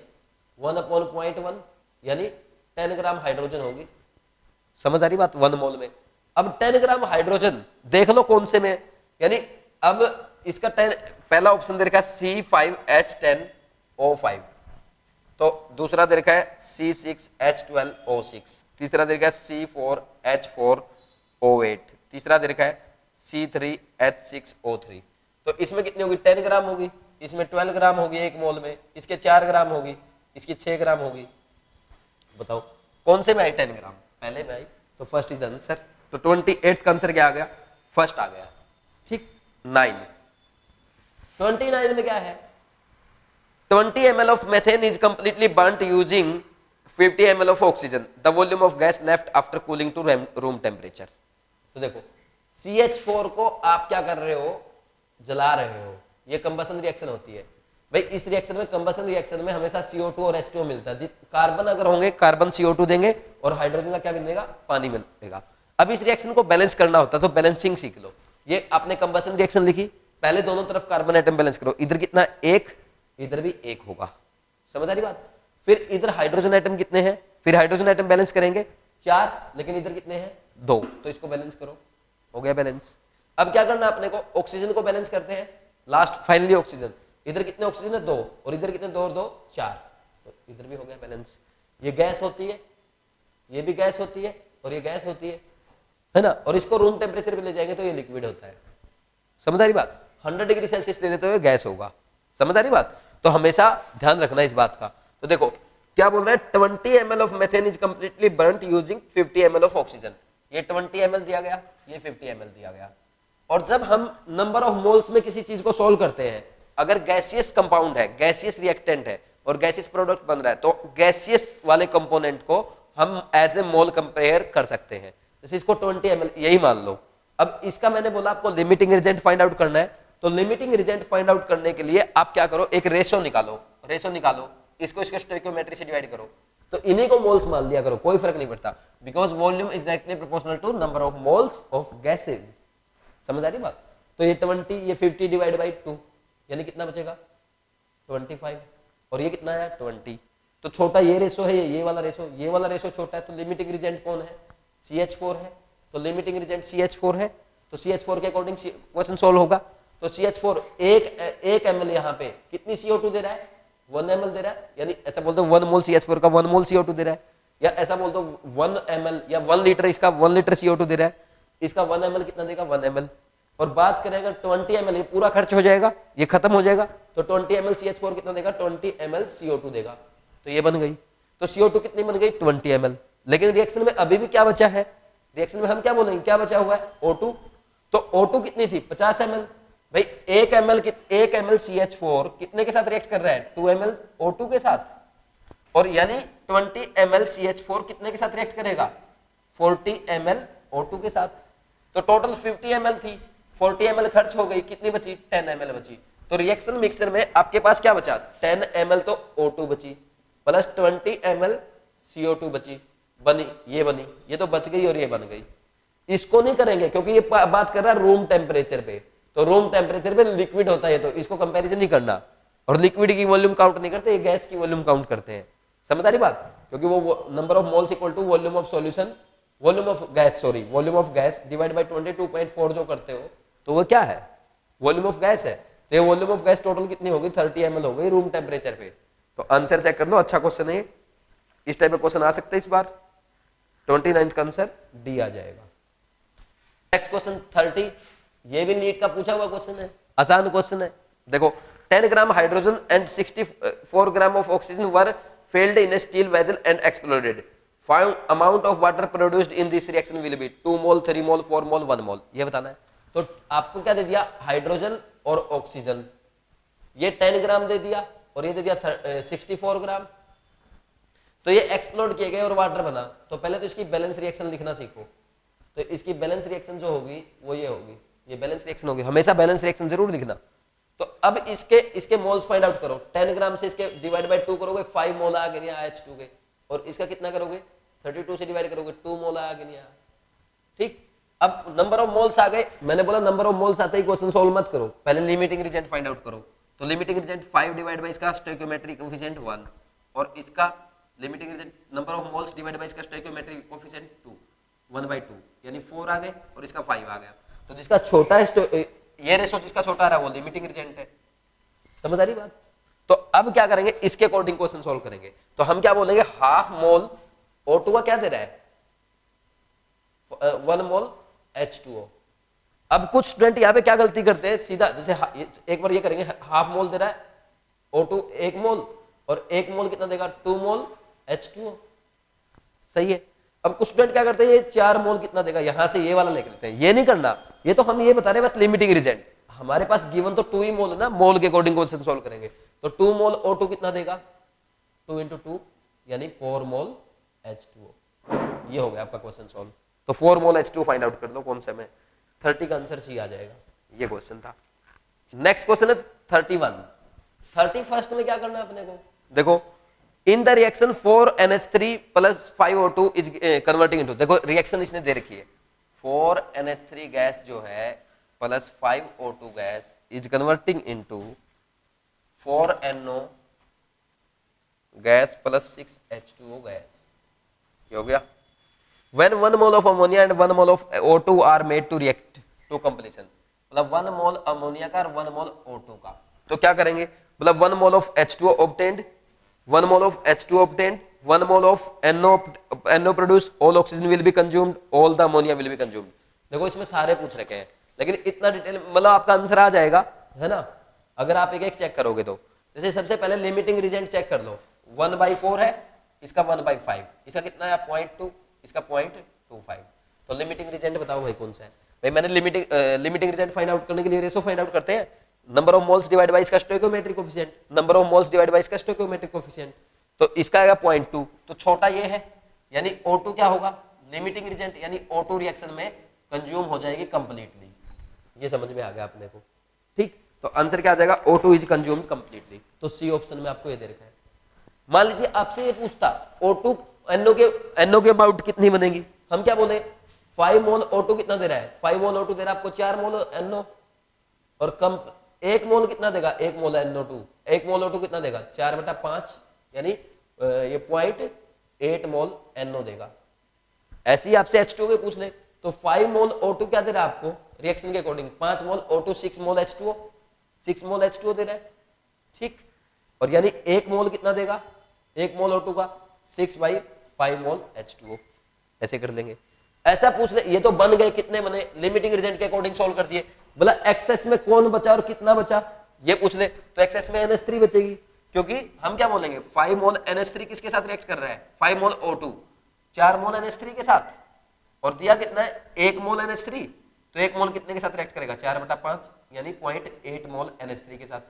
A: 1/0.1 यानी 10 ग्राम हाइड्रोजन होगी, समझ आ रही बात, 1 मोल में। अब 10 ग्राम हाइड्रोजन देख लो कौन से में, यानी अब इसका 10, पहला ऑप्शन दे रखा है C5H10O5, तो दूसरा दे रखा है C6H12O6, तीसरा दे रखा है C4H4O8, तीसरा दे रखा है C3H6O3, तो इसमें कितनी होगी, 10 ग्राम होगी, इसमें 12 ग्राम होगी 1 मोल में, इसके 4 ग्राम होगी, इसकी 6 ग्राम होगी, बताओ कौन से में आई 10 ग्राम, पहले में आई, तो फर्स्ट इज आंसर। तो 28 का आंसर क्या आ गया, फर्स्ट आ गया, ठीक। 29 में क्या है, 20 ml of methane is completely burnt using 50 ml of oxygen, the volume of gas left after cooling to room temperature। तो देखो CH4 को आप क्या कर रहे हो, जला रहे हो, ये कंबशन रिएक्शन होती है भाई, इस रिएक्शन में, कंबशन रिएक्शन में हमेशा CO2 और H2O मिलता है, कार्बन अगर होंगे कार्बन CO2 देंगे और हाइड्रोजन का क्या मिलेगा, पानी मिलेगा। अब इस रिएक्शन को बैलेंस करना होता है, तो बैलेंसिंग सीख लो, ये आपने कंबशन रिएक्शन लिखी, पहले दोनों तरफ कार्बन एटम बैलेंस करो, इधर कितना 1, इधर भी 1 होगा, समझ आ रही बात। फिर इधर हाइड्रोजन एटम कितने हैं, फिर हाइड्रोजन एटम बैलेंस करेंगे 4, लेकिन इधर कितने हैं 2, तो इसको बैलेंस करो, हो गया बैलेंस। अब क्या करना अपने को, ऑक्सीजन को बैलेंस करते हैं, लास्ट फाइनली ऑक्सीजन, इधर कितने ऑक्सीजन है 2, और इधर कितने 2 और 2 4, तो इधर भी हो गया बैलेंस। ये गैस होती है, ये भी गैस होती है, और ये गैस होती है ना, और इसको रूम टेम्परेचर पे ले जाएंगे तो ये लिक्विड होता है, समझ आ रही बात। 100 डिग्री सेल्सियस दे देते हुए गैस होगा, समझ आ रही बात, तो हमेशा ध्यान रखना इस बात का। तो देखो क्या बोल रहा है, 20 ml of methane is completely burnt using 50 ml of oxygen, ये 20 ml दिया गया, ये 50 ml दिया गया। और जब हम नंबर ऑफ मोल्स में किसी चीज को सोल्व करते हैं, अगर गैसियस कंपाउंड है, गैसियस रिएक्टेंट है और गैसियस प्रोडक्ट बन रहा है, तो गैसियस वाले कंपोनेंट को हम एज ए मोल कंपेयर कर सकते हैं, जैसे इसको 20 ml यही मान लो। अब इसका मैंने बोला आपको लिमिटिंग रिजेंट फाइंड आउट करना है, तो लिमिटिंग रिजेंट फाइंड आउट करने के लिए आप क्या करो, एक रेशो निकालो, इसको इसके स्टोइकियोमेट्री से डिवाइड करो, तो इन्हीं को मोल्स मान लिया करो, कोई फर्क नहीं पड़ता, because volume is directly proportional to number of moles of gases, समझ आ रही बात। तो ये 20, ये 50 डिवाइड बाई 2, यानी कितना बचेगा 25, और ये कितना है 20, तो छोटा ये रेशो है, ये वाला रेशो छोटा है, तो लिमिटिंग रिजेंट कौन है, CH4 है, तो लिमिटिंग रिजेंट CH4 है, तो CH4 के अकॉर्डिंग क्वेश्चन सोल्व होगा। तो CH4 एक ml यहाँ पे कितनी CO2 दे रहा है, 1 ml दे रहा है, यानी ऐसा बोलते 1 मोल CH4 का 1 मोल CO2 दे रहा है, या ऐसा बोलते 1 ml या 1 लीटर, इसका 1 लीटर CO2 दे रहा है, इसका 1 ml कितना देगा 1 ml। और बात करें अगर 20 ml, ये पूरा खर्च हो जाएगा, ये खत्म हो जाएगा, तो 20 ml CH4 कितना देगा 20 ml CO2 देगा, तो ये बन गई। तो CO2 कितनी बन गई 20 ml, लेकिन रिएक्शन में अभी भी क्या बचा है, रिएक्शन में हम क्या बोलेंगे, क्या बचा हुआ है O2, तो O2 कितनी थी 50 ml, भाई 1 ml CH4 कितने के साथ रिएक्ट कर रहा है 2 ml O2 के साथ, और यानी 20 ml CH4 कितने के साथ रिएक्ट करेगा 40 ml O2 के साथ, तो टोटल 50 ml थी, 40 ml खर्च हो गई, कितनी बची 10 ml बची। तो रिएक्शन मिक्सर में आपके पास क्या बचा 10 ml तो O2 बची प्लस 20 ml CO2 बची, बनी, ये तो बच गई और ये बन गई। इसको नहीं करेंगे क्योंकि ये बात कर रहा है रूम टेम्परेचर पे, तो रूम टेम्परेचर पे लिक्विड होता है, तो इसको कंपैरिजन नहीं करना, और लिक्विड की वॉल्यूम काउंट नहीं करते, ये गैस की वॉल्यूम काउंट करते हैं, समझ आ रही बात? क्योंकि वो number of moles equal to volume of solution, volume of gas, sorry volume of gas divide by 22.4 जो करते हो तो वो क्या है, वॉल्यूम ऑफ गैस है। तो ये वॉल्यूम ऑफ गैस टोटल कितनी होगी, 30 ml हो गई रूम टेम्परेचर पे। तो आंसर चेक कर लो, अच्छा क्वेश्चन है, इस टाइप का क्वेश्चन आ सकता है इस बार। 29 का आंसर डी आ जाएगा। नेक्स्ट क्वेश्चन 30, ये भी नीट का पूछा हुआ क्वेश्चन है, आसान क्वेश्चन है। देखो 10 gram hydrogen and 64 gram of oxygen were filled in a steel vessel and exploded. Find amount of water produced in this reaction will be 2 mole, 3 mole, 4 mole, 1 mole. ये बताना है। तो आपको क्या दे दिया, हाइड्रोजन और ऑक्सीजन, ये 10 ग्राम दे दिया और ये दे दिया 64 ग्राम। तो ये एक्सप्लोड किए गए और वाटर बना। तो पहले तो इसकी बैलेंस रिएक्शन लिखना सीखो। तो इसकी बैलेंस रिएक्शन जो होगी वो ये होगी, ये बैलेंस रिएक्शन होगी, हमेशा बैलेंस रिएक्शन जरूर लिखना। तो अब इसके मोल्स फाइंड आउट करो, 10 ग्राम से इसके डिवाइड बाय 2 करोगे 5 मोल आ गए यहाँ H2 के, और इसका कितना करोगे 32 से डिवाइड करोगे 2 मोल आ गए यहाँ। ठीक, अब नंबर ऑफ मोल्स आ गए। मैंने बोला नंबर ऑफ मोल्स आते ही क्वेश्चन सॉल्व मत करो, पहले लिमिटिंग रिएजेंट फाइंड आउट करो। तो लिमिटिंग रिएजेंट 5 डिवाइड बाय इसका स्टोइकियोमेट्रिक कोएफिशिएंट 1 और इसका limiting reagent number of moles divide by इसका स्टोइकियोमेट्रिक कोएफिशिएंट 2 1/2 यानी 4 आ गए और इसका 5 आ गया। तो जिसका छोटा है ये रेशो जिसका छोटा आ रहा है वो लिमिटिंग रिएजेंट है। समझ आ रही बात? तो अब क्या करेंगे, इसके अकॉर्डिंग क्वेश्चन सॉल्व करेंगे। तो हम क्या बोलेंगे, हाफ मोल O2 का क्या दे रहा है, 1 मोल H2O। अब कुछ स्टूडेंट यहां पे क्या गलती करते हैं, सीधा जैसे एक बार ये करेंगे, हाफ मोल दे रहा है O2 1 मोल और 1 मोल कितना देगा 2 मोल H2O। सही है। अब कुछ स्टूडेंट क्या करते हैं, ये 4 मोल कितना देगा, यहां से ये वाला लेकर लेते हैं। ये नहीं करना, ये तो हम ये बता रहे हैं बस लिमिटिंग रिएजेंट। हमारे पास गिवन तो 2 ही मोल है ना, मोल के अकॉर्डिंग क्वेश्चन सॉल्व करेंगे। तो 2 मोल O2 कितना देगा, 2 × 2 यानी 4 मोल H2O। ये हो गया आपका क्वेश्चन सॉल्व। तो 4 मोल H2O फाइंड आउट कर लो कौन से में, 30 का आंसर सी आ जाएगा। ये क्वेश्चन था। नेक्स्ट क्वेश्चन है 31। 31 में क्या करना है अपने को, देखो in the reaction 4NH3 + 5O2 is converting into, देखो रिएक्शन इसने दे रखी है, 4NH3 गैस जो है plus 5O2 gas is converting into 4NO gas plus 6H2O gas. ये हो गया। When 1 mole of ammonia and 1 mole of O2 are made to react to completion, मतलब 1 मोल अमोनिया का और 1 मोल O2 का, तो क्या करेंगे, मतलब 1 mole of H2O obtained, 1 mole of H2O obtained, 1 mole of NO produced, all oxygen will be consumed, all the ammonia will be consumed। देखो इसमें सारे पूछ रखे हैं, लेकिन इतना डिटेल मतलब आपका आंसर आ जाएगा, है ना, अगर आप एक एक चेक करोगे तो। जैसे सबसे पहले लिमिटिंग रिएजेंट चेक कर लो, 1/4 है, इसका 1/5, इसका कितना है 0.2, इसका 0.25। तो लिमिटिंग रिएजेंट बताओ भाई कौन सा है। भाई मैंने लिमिटिंग रिएजेंट फाइंड आउट करने के लिए रेशो फाइंड आउट करते हैं, number of moles divide by इसका stoichiometric coefficient, number of moles divide by इसका स्टोइकियोमेट्रिक कोएफिशिएंट। तो इसका आएगा 0.2, तो छोटा ये है, यानी O2 क्या होगा, लिमिटिंग रिएजेंट यानी O2 रिएक्शन में कंज्यूम हो जाएगी कंप्लीटली। ये समझ में आ गया अपने को, ठीक। तो आंसर क्या आ जाएगा, O2 इज कंज्यूम्ड कंप्लीटली। तो सी ऑप्शन में आपको ये दे रखा है। मान लीजिए आपसे ये पूछता O2 NO के अमाउंट कितनी बनेगी, हम क्या बोले 5 मोल O2 कितना दे रहा है, 5 मोल O2 दे रहा है आपको 4 मोल NO, और कम 1 मोल कितना देगा, 1 मोल NO2, 1 मोल O2 कितना देगा 4/5 यानी ये 0.8 मोल NO देगा। ऐसे ही आपसे H2O के पूछ ले तो 5 मोल O2 क्या दे रहा है आपको रिएक्शन के अकॉर्डिंग, 5 मोल O2 6 मोल H2O, 6 मोल H2O दे रहा है, ठीक। और यानी 1 मोल कितना देगा, 1 मोल O2 का 6/5 मोल H2O। ऐसे कर लेंगे। ऐसा पूछ ले, ये तो बन गए, कितने बने, लिमिटिंग रिएजेंट के अकॉर्डिंग सॉल्व कर दिए। बोला एक्सेस में कौन बचा और कितना बचा, ये पूछ ले, तो एक्सेस में NH3 बचेगी, क्योंकि हम क्या बोलेंगे 5 मोल NH3 किसके साथ रिएक्ट कर रहा है, 5 मोल O2 4 मोल NH3 के साथ, और दिया कितना है 1 मोल NH3, तो 1 मोल कितने के साथ रिएक्ट करेगा 4/5 यानी 0.8 मोल NH3 के साथ।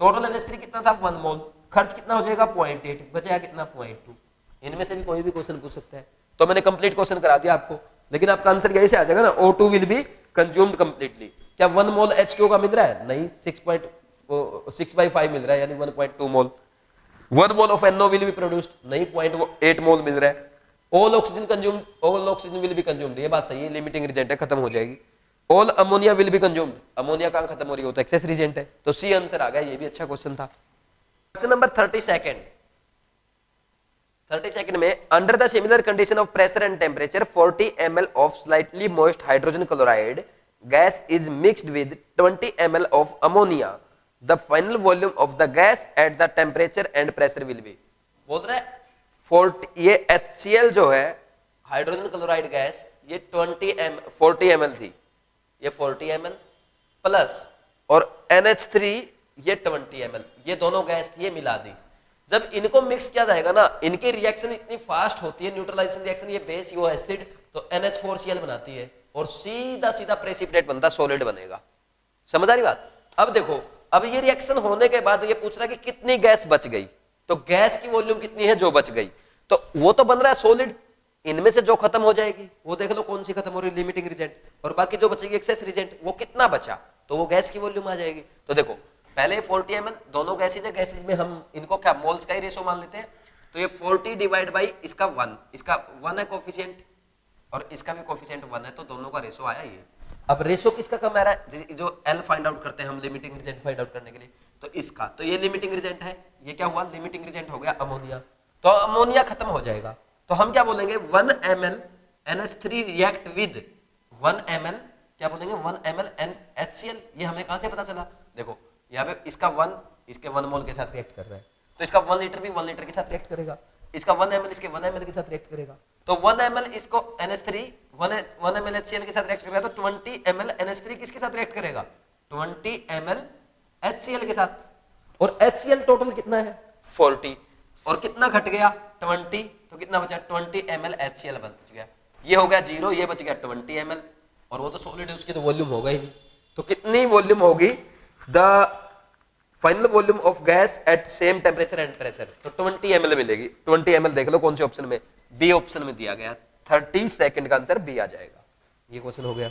A: टोटल NH3 कितना था 1 मोल, खर्च कितना हो जाएगा 0.8, बचेगा कितना 0.2। इनमें से भी कोई भी क्वेश्चन पूछ सकता है। तो मैंने कंप्लीट क्वेश्चन करा दिया आपको, लेकिन आपका आंसर यही से आ जाएगा ना, O2 will be consumed completely. क्या 1 मोल H2O का मिल रहा है, नहीं, 6/5 मिल रहा है यानी 1.2 मोल। 1 mole of NO will be produced, नहीं 0.8 मोल मिल रहा है। All oxygen consumed, all oxygen will be consumed, ये बात सही है, लिमिटिंग रिएजेंट है, खत्म हो जाएगी। All ammonia will be consumed, ammonia कहां खत्म हो रही है, तो एक्सेस रिएजेंट है। तो सी आंसर आ गया, ये भी अच्छा क्वेश्चन था। Question number 32। 32 में under the similar condition of pressure and temperature 40 ml of slightly moist hydrogen chloride gas is mixed with 20 ml of ammonia the final volume of the gas at the temperature and pressure will be. बोल रहा है 40, ये HCl जो है hydrogen chloride gas, ये 40 ml थी, ये 40 ml plus और NH3 ये 20 ml, ये दोनों गैस थी, ये मिला दी। जब इनको मिक्स किया जाएगा ना, इनकी रिएक्शन इतनी फास्ट होती है, न्यूट्रलाइजेशन रिएक्शन, ये बेस वो एसिड तो NH4Cl बनाती है और सीधा सीधा प्रेसिपिटेट बनता, सॉलिड बनेगा। समझ आ रही बात? अब देखो, अब ये रिएक्शन होने के बाद ये पूछ रहा है कि कितनी गैस बच गई, तो गैस की वॉल्यूम कितनी है जो बच गई, तो वो तो बन रहा है सॉलिड, इनमें से जो खत्म हो जाएगी वो देख लो कौन सी खत्म हो रही है, लिमिटिंग रिजेंट, और बाकी जो बचेगी एक्सेस रिजेंट, वो कितना बचा, तो वो गैस की वॉल्यूम आ जाएगी। तो देखो पहले 40 ml, दोनों गैसेज है, गैसेज में हम इनको क्या मोल्स का ही रेशो मान लेते हैं, तो ये 40 डिवाइड बाई इसका 1, इसका 1 है कोफिशिएंट और इसका भी कोफिशिएंट 1 है, तो दोनों का रेशो आया ये। अब रेशो किसका कम आ रहा है, जो L फाइंड आउट करते हैं हम लिमिटिंग रिजेंट फाइंड आउट करने के लिए, तो इसका, तो ये लिमिटिंग रिजेंट है, ये क्या हुआ लिमिटिंग रिजेंट हो गया अमोनिया, तो अमोनिया खत्म हो जाएगा, तो हम क्या बोलेंगे 1 ml NH3 react with 1 ml, क्या बोलेंगे 1 ml NaCl। ये हमें कहां से पता चला, देखो यहाँ पे इसका 1 इसके 1 मोल के साथ रिएक्ट कर रहा है, तो इसका 1 लीटर भी 1 लीटर के साथ रिएक्ट करेगा, इसका 1 ml इसके 1 ml के साथ रिएक्ट करेगा, तो 1 ml इसको NH3 1 ml HCl के साथ रिएक्ट करेगा, तो 20 ml NH3 किसके साथ रिएक्ट करेगा, 20 ml HCl के साथ, और HCl टोटल कितना है 40, और कितना घट गया 20, तो कितना बचा 20 ml HCl बच गया, ये हो गया 0, ये बच गया 20 ml, और वो तो सॉलिड है उसकी तो वॉल्यूम होगा ही नहीं, तो कितनी वॉल्यूम होगी the final volume of gas at same temperature and pressure, तो 20 ml मिलेगी। 20 ml देख लो कौन से ऑप्शन में, बी ऑप्शन में दिया गया, 30 सेकंड का आंसर बी आ जाएगा। ये क्वेश्चन हो गया।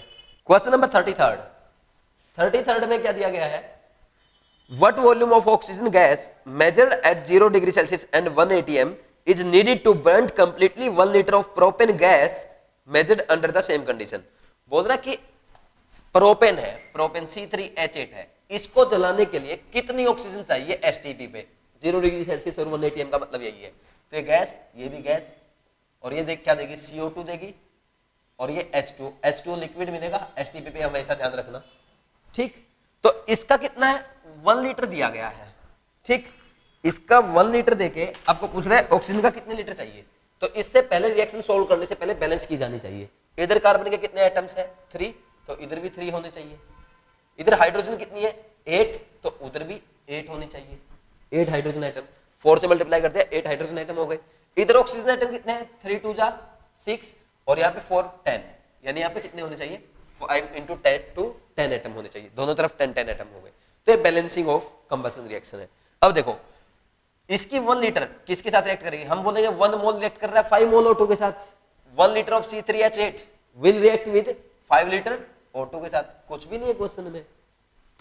A: क्वेश्चन नंबर 33 में क्या दिया गया है, what volume of oxygen gas measured at 0 degree Celsius and 1 atm is needed to burn completely 1 liter of propane gas measured under the same condition। बोल रहा कि प्रोपेन है, प्रोपेन C3H8 है, इसको जलाने के लिए कितनी ऑक्सीजन चाहिए STP पे, 0 डिग्री सेल्सियस और 1 atm का मतलब यही है, तो ये गैस, ये भी गैस, और ये देख क्या देगी CO2 देगी, और ये H2 लिक्विड मिलेगा, STP पे हमेशा ध्यान रखना, ठीक। तो इसका कितना है 1 लीटर दिया गया है, ठीक, इसका 1 लीटर देके आपको पूछ रहा है ऑक्सीजन का कितने लीटर चाहिए, तो इससे पहले रिएक्शन सोल्व करने से पहले बैलेंस की जानी चाहिए। इधर कार्बन के कितने एटम्स है 3, तो इधर भी 3 होने चाहिए, इधर हाइड्रोजन कितनी है 8, तो उधर भी 8 होनी चाहिए, 8 हाइड्रोजन एटम, 4 से मल्टीप्लाई करते हैं 8 हाइड्रोजन एटम हो गए। इधर ऑक्सीजन एटम कितने हैं 3 2 जा 6, और यहाँ पे 4 10, यानी यहाँ पे कितने होने चाहिए 5 into 10 to 10 एटम होने चाहिए, दोनों तरफ 10 एटम हो गए, तो ये बैलेंसिंग ऑफ कंबशन रिएक्शन है। अब देखो इसकी 1 लीटर किसके साथ रिएक्ट करेगी, हम बोलेंगे 1 मोल रिएक्ट कर रहा है 5 मोल O2 के साथ, 1 litre of C3H8 will react with 5 litre O2 के साथ, कुछ भी नहीं है क्वेश्चन में।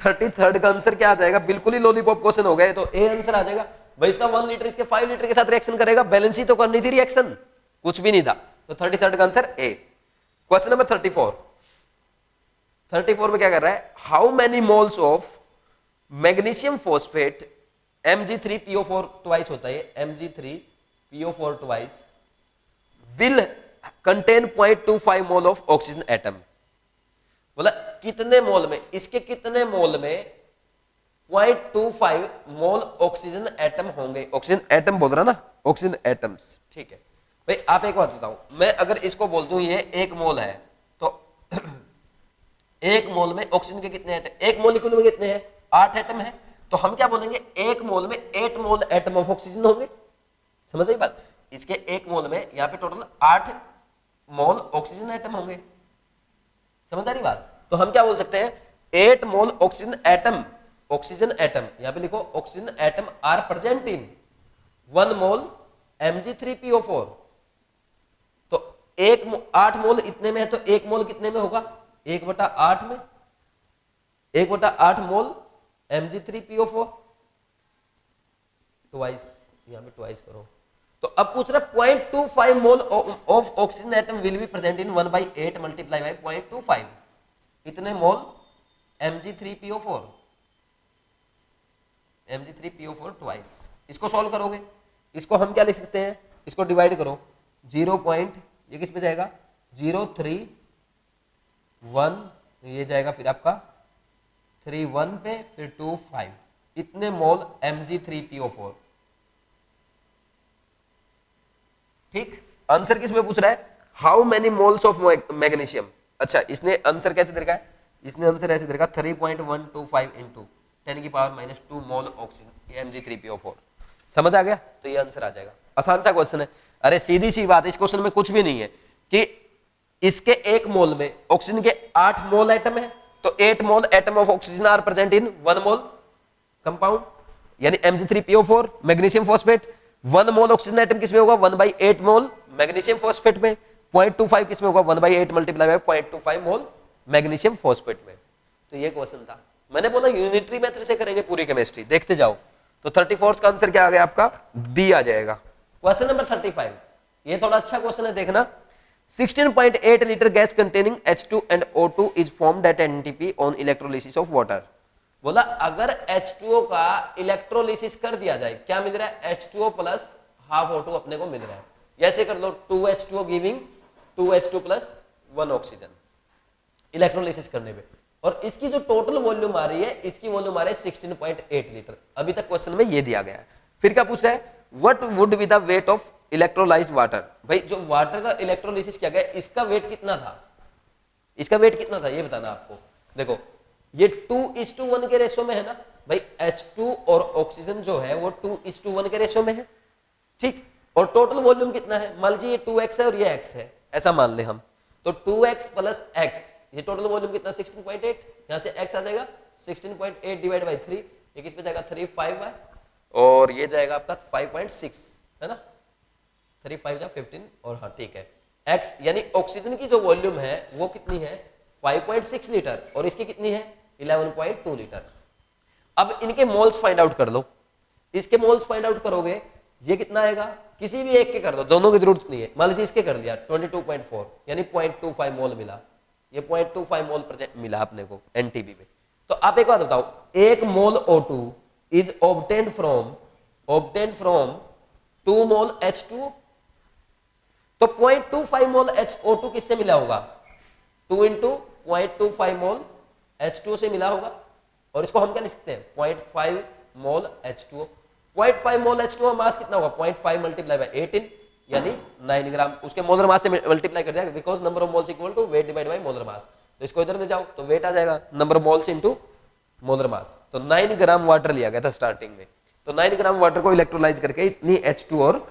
A: 33 का आंसर क्या आ जाएगा, बिल्कुल ही लॉलीपॉप क्वेश्चन हो गए, तो ए आंसर आ जाएगा भाई, इसका 1 लीटर इसके 5 लीटर के साथ रिएक्शन करेगा, बैलेंस ही तो करनी थी रिएक्शन, कुछ भी नहीं था, तो 33 का आंसर ए। क्वेश्चन नंबर 34 में क्या कर रहा है, how many moles of magnesium phosphate Mg3PO4 twice होता है, Mg3PO4 twice will contain 0.25 mole of oxygen atom, बोला कितने मोल में, इसके कितने मोल में 0.25 मोल ऑक्सीजन एटम होंगे, ऑक्सीजन एटम बोल रहा ना, ऑक्सीजन एटम्स, ठीक है भाई। आप एक बात बताओ, मैं अगर इसको बोल दूं ये 1 मोल है, तो 1 मोल में ऑक्सीजन के कितने एटम, 1 मोलिक्यूल में कितने हैं 8 एटम है, तो हम क्या बोलेंगे 1 मोल में 8 मोल एटम ऑफ ऑक्सीजन होंगे, समझ आई बात, इसके 1 मोल में यहाँ पे टोटल 8 मोल ऑक्सीजन एटम होंगे, समझ आ रही बात। तो हम क्या बोल सकते हैं 8 मोल ऑक्सीजन एटम, यहाँ पे लिखो oxygen atom are present in 1 mole Mg3PO4, तो 8 मोल इतने में है, तो 1 मोल कितने में होगा 1/8 में, 1/8 मोल Mg3PO4 ट्वाइस, यहाँ पे ट्वाइस करो, तो अब पूछ रहा 0.25 mole of oxygen atom will be present in 1/8 multiply by 0.25, इतने मोल Mg3PO4 ट्वाइस। इसको सॉल्व करोगे, इसको हम क्या लिख सकते हैं इसको डिवाइड करो 0 पॉइंट, ये किस पे जाएगा 031, ये जाएगा फिर आपका 31 पे, फिर 25, इतने मोल Mg3PO4। ठीक, आंसर किस में पूछ रहा है, how many moles of magnesium. अच्छा, इसने आंसर कैसे दे रखा है, इसने आंसर ऐसे दे रखा 3.125 इंटू 10⁻² मोल ऑक्सीजन Mg3PO4। समझ आ गया, तो ये आंसर आ जाएगा। आसान सा क्वेश्चन है, अरे सीधी सी बात, इस क्वेश्चन में कुछ भी नहीं है कि इसके एक मोल में ऑक्सीजन के 8 मोल एटम है, तो 8 mole atom of oxygen are present in 1 mole compound, यानी Mg3PO4 magnesium phosphate. 1 mole oxygen atom किसमें होगा 1/8 मोल मैग्नीशियम फॉस्फेट में, 0.25 किसमें होगा 1/8 multiply by 0.25 mole magnesium phosphate में। तो ये क्वेश्चन था, मैंने बोला यूनिटरी मेथड से करेंगे पूरी केमिस्ट्री, देखते जाओ। तो 34th का आंसर क्या आ गया आपका, बी आ जाएगा। क्वेश्चन नंबर 35, ये थोड़ा अच्छा क्वेश्चन है, देखना। 16.8 litre gas containing H2 and O2 is formed at NTP on electrolysis of water। बोला अगर H2O का इलेक्ट्रोलिसिस कर दिया जाए, क्या मिल रहा है H2O प्लस हाफ O2 अपने को मिल रहा है। ऐसे कर लो 2H2O giving 2H2 plus 1 oxygen electrolysis करने पे, और इसकी जो टोटल वॉल्यूम आ रही है, इसकी वॉल्यूम आ रही है 16.8 लीटर। अभी तक क्वेश्चन में ये दिया गया है। फिर क्या पूछ रहा है, what would be the weight of electrolysed water. भाई जो वाटर का इलेक्ट्रोलिसिस किया गया, इसका वेट कितना था, इसका वेट कितना था ये बताना आपको। देखो ये 2:1 के रेशो में है ना भाई, H2 और ऑक्सीजन जो है वो 2:1 के रेशो में है, ठीक। और टोटल वॉल्यूम कितना है, मान लीजिए ये 2x है और ये x है, ऐसा मान ले हम, तो 2x प्लस x, ये टोटल वॉल्यूम कितना 16.8, यहां से x आ जाएगा 16.8 डिवाइड बाई 3, ये किस पे जाएगा 3/5 है, और ये जाएगा आपका 5.6 है ना, 3/5 जा 15, और हाँ ठीक है x, यानी ऑक्सीजन की जो वॉल्यूम है वो कितनी है 5.6 लीटर, और इसकी कितनी है 11.2 लीटर। अब इनके मोल्स फाइंड आउट कर लो, इसके मोल्स फाइंड आउट करोगे, ये कितना आएगा, किसी भी एक के कर दो, दोनों की जरूरत नहीं है। मान लीजिए इसके कर दिया 22.4, यानी 0.25 मोल मिला, ये 0.25 मोल मिला अपने को एनटीपी में। तो आप एक बात बताओ, 1 मोल O2 is obtained from 2 mole H2, तो 0.25 मोल O2 किससे मिला होगा, 2 इंटू 0.25 मोल H2 से मिला होगा, और इसको हम क्या लिख सकते हैं 0.5 मोल H2O। 0.5 मोल H2O मास कितना होगा 0.5 मल्टीप्लाई बाय 18, यानी 9 ग्राम, उसके मोलर मास से मल्टीप्लाई कर दिया, because number of moles equal to weight divide by molar mass. तो इसको इधर ले जाओ तो वेट आ जाएगा number of moles into molar mass. तो 9 ग्राम वाटर लिया गया था स्टार्टिंग में, तो 9 ग्राम वाटर को इलेक्ट्रोलाइज करके इतनी H2 और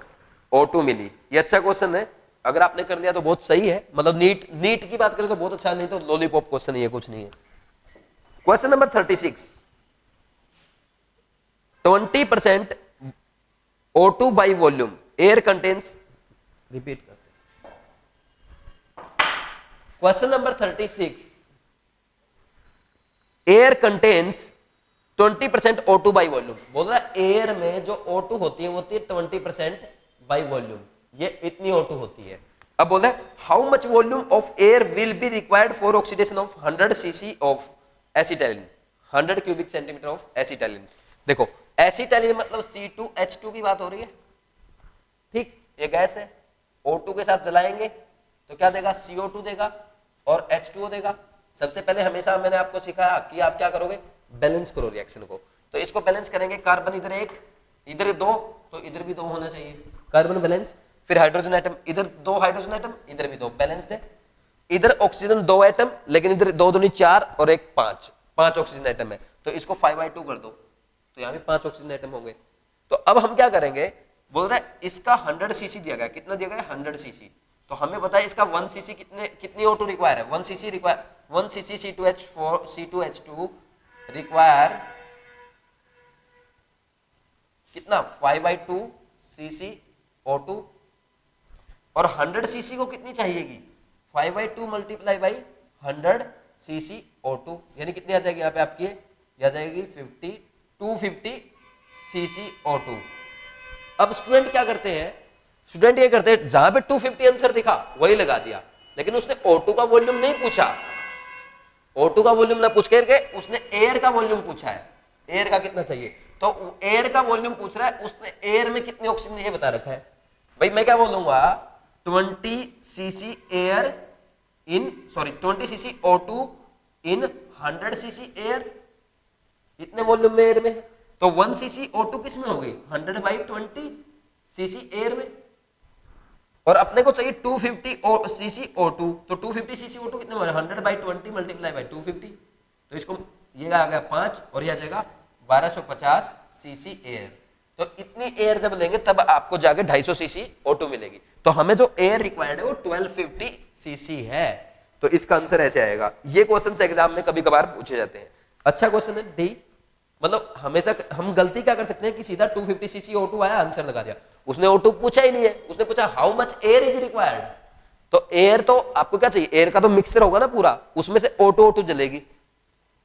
A: O2 मिली। ये अच्छा क्वेश्चन है, अगर आपने कर लिया तो बहुत सही है, मतलब नीट की बात करें तो बहुत अच्छा, नहीं तो लॉलीपॉप क्वेश्चन ये कुछ नहीं है। Question number 36, 20% O2 by volume air contains, repeat करते हैं। Question number 36, air contains 20% O2 by volume. बोल रहा है एयर में जो O2 होती है वो होती है 20% बाई वॉल्यूम, ये इतनी O2 होती है। अब बोल रहा है how much volume of air will be required for oxidation of 100 cc of acetylene, 100 cubic centimetre of acetylene. देखो एसिटाइलिन मतलब C2H2 की बात हो रही है, ठीक। ये गैस है, O2 के साथ जलाएंगे तो क्या देगा CO2 देगा और H2O देगा। सबसे पहले हमेशा मैंने आपको सिखाया कि आप क्या करोगे, बैलेंस करो रिएक्शन को। तो इसको बैलेंस करेंगे, कार्बन इधर 1 इधर 2, तो इधर भी 2 होना चाहिए, कार्बन बैलेंस। फिर हाइड्रोजन एटम, इधर 2 हाइड्रोजन एटम, इधर भी 2, बैलेंस्ड है। इधर ऑक्सीजन 2 एटम, लेकिन इधर 2 दूनी 4 और 1 5 ऑक्सीजन एटम है, तो इसको 5/2 कर दो, तो यहाँ भी 5 ऑक्सीजन एटम होंगे। तो अब हम क्या करेंगे, बोल रहा है इसका 100 cc दिया गया, कितना दिया गया 100 cc, तो हमें पता है इसका 1 cc कितनी O2 रिक्वायर है, 1 cc C2H2 रिक्वायर कितना 5/2 cc O2, और 100 cc को कितनी चाहिएगी 5/2 मल्टीप्लाई बाई 100 cc O2, यानी कितनी आ जाएगी यहाँ पे आपकी, आ जाएगी 250 cc O2। अब स्टूडेंट क्या करते हैं, स्टूडेंट ये करते हैं जहां पे 250 आंसर दिखा वही लगा दिया, लेकिन उसने O2 का वॉल्यूम नहीं पूछा, O2 का वॉल्यूम ना पूछ करके उसने एयर का वॉल्यूम पूछा है, एयर का कितना चाहिए, तो एयर का वॉल्यूम पूछ रहा है, उसने एयर में कितनी ऑक्सीजन ये बता रखा है। भाई मैं क्या बोलूंगा 20 CC air in 20 CC O2 in 100 CC air, इतने वॉल्यूम में एयर में, तो 1 सीसी O2 किस में हो गई 100/20 सीसी एयर में, और अपने को चाहिए 250 सीसी O2, तो 250 सीसी O2 कितने में 100/20 मल्टीप्लाई बाय 250, तो इसको ये आ गया 5 और ये आ जाएगा 1250 सीसी एयर। तो इतनी एयर जब लेंगे तब आपको जाके 250 सीसी O2 मिलेगी, तो हमें जो एयर रिक्वायर्ड है वो 1250 सीसी है, तो इसका आंसर ऐसे आएगा। ये क्वेश्चन एग्जाम में कभी कभार पूछे जाते हैं। अच्छा क्वेश्चन है डी, मतलब हमेशा हम गलती क्या कर सकते हैं कि सीधा 250 सीसी O2 आया आंसर लगा दिया, उसने O2 पूछा ही नहीं है, उसने पूछा how much air is required, तो एयर तो आपको क्या चाहिए, एयर का तो मिक्सर होगा ना पूरा, उसमें से O2 जलेगी,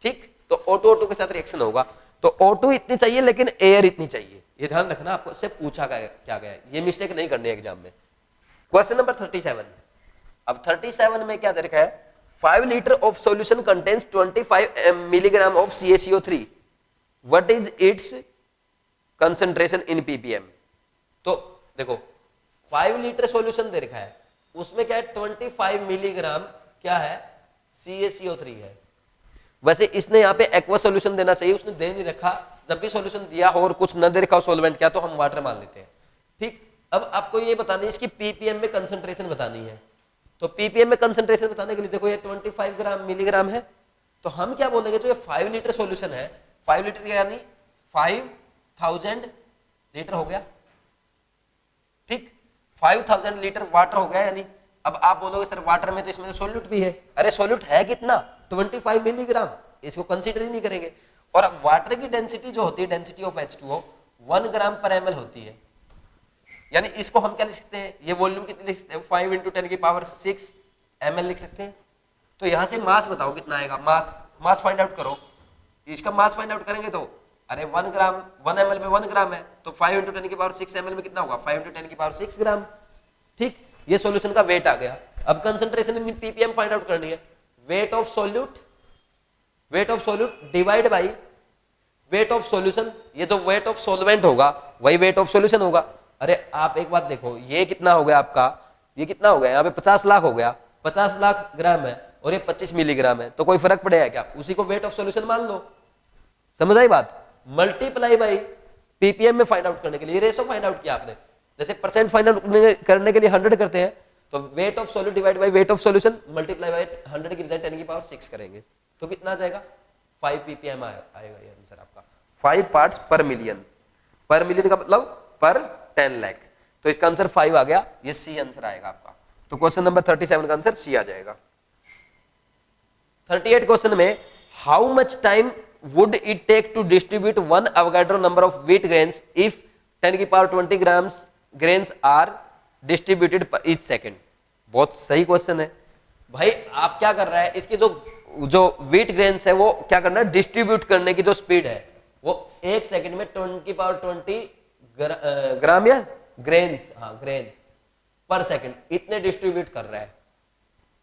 A: ठीक, तो O2 के साथ रिएक्शन होगा, तो O2 इतनी चाहिए लेकिन एयर इतनी चाहिए, ये ध्यान रखना, आपको से पूछा क्या गया, ये मिस्टेक नहीं करनी है एग्जाम में। क्वेश्चन नंबर 37, अब 37 में क्या दे रखा है, 5 litre of solution contains 25 milligram of CaCO3, what is it's concentration in ppm। तो देखो 5 लीटर सॉल्यूशन दे रखा है, उसमें क्या है 25 मिलीग्राम क्या है CaCO3 है। वैसे इसने यहाँ पे एक्वा सॉल्यूशन देना चाहिए, उसने दे नहीं रखा, जब भी सॉल्यूशन दिया हो और कुछ न दे रखा हो सॉल्वेंट क्या, तो हम वाटर मान लेते हैं, ठीक। अब आपको ये बतानी है इसकी ppm में कंसंट्रेशन बतानी है, तो ppm में कंसंट्रेशन बताने के लिए देखो ये 25 ग्राम मिलीग्राम है, तो हम क्या बोलेंगे जो ये 5 लीटर सॉल्यूशन है, 5 लीटर यानी 5000 लीटर हो गया, ठीक, 5000 लीटर वाटर हो गया, यानी अब आप बोलोगे सर वाटर में तो इसमें सोल्यूट भी है, अरे सोल्यूट है कितना 25 मिलीग्राम, इसको कंसीडर ही नहीं करेंगे। और अब वाटर की डेंसिटी जो होती है, डेंसिटी ऑफ H2O 1 ग्राम पर ml होती है, यानी इसको हम क्या लिख सकते हैं, ये वॉल्यूम कितनी लिख सकते हैं 5 × 10⁶ ml लिख सकते हैं। तो यहां से मास बताओ कितना आएगा, मास फाइंड आउट करो, इसका मास फाइंड आउट करेंगे तो अरे 1 ग्राम 1 ml में 1 ग्राम है, तो 5 × 10⁶ ml में कितना होगा 5 × 10⁶ ग्राम, ठीक, ये सॉल्यूशन का वेट आ गया। अब concentration in ppm find out करनी है, weight of solute divide by weight of solution, ये जो वेट ऑफ सॉल्वेंट होगा वही वेट ऑफ सॉल्यूशन होगा। अरे आप एक बात देखो, ये कितना हो गया आपका, ये कितना हो गया यहाँ पे 50 लाख हो गया, 50 लाख ग्राम है और ये 25 मिलीग्राम है, तो कोई फर्क पड़ेगा क्या, उसी को वेट ऑफ सॉल्यूशन मान लो, समझ आई बात। मल्टीप्लाई बाई ppm में फाइंड आउट करने के लिए रेशो फाइंड आउट किया आपने, जैसे परसेंट फाइंड आउट करने के लिए 100 करते हैं, तो weight of solute divide by weight of solution multiply by 100 की बजाय 10⁶ करेंगे, तो कितना आ जाएगा 5 ppm आएगा ये आंसर आपका, 5 पार्ट्स पर मिलियन का मतलब पर 10 लाख, तो इसका आंसर 5 आ गया, ये सी आंसर आएगा आपका। तो क्वेश्चन नंबर 37 का आंसर सी आ जाएगा। 38 क्वेश्चन में how much time would it take to distribute 1 Avogadro number of wheat grains if 10⁻20 grams grains are distributed each second. बहुत सही क्वेश्चन है भाई, आप क्या कर रहा है, इसकी जो व्हीट ग्रेन्स है वो क्या करना है, डिस्ट्रीब्यूट करने की जो स्पीड है वो 1 सेकंड में 10⁻20 ग्राम या ग्रेन्स, हाँ ग्रेन्स पर सेकंड इतने डिस्ट्रीब्यूट कर रहा है,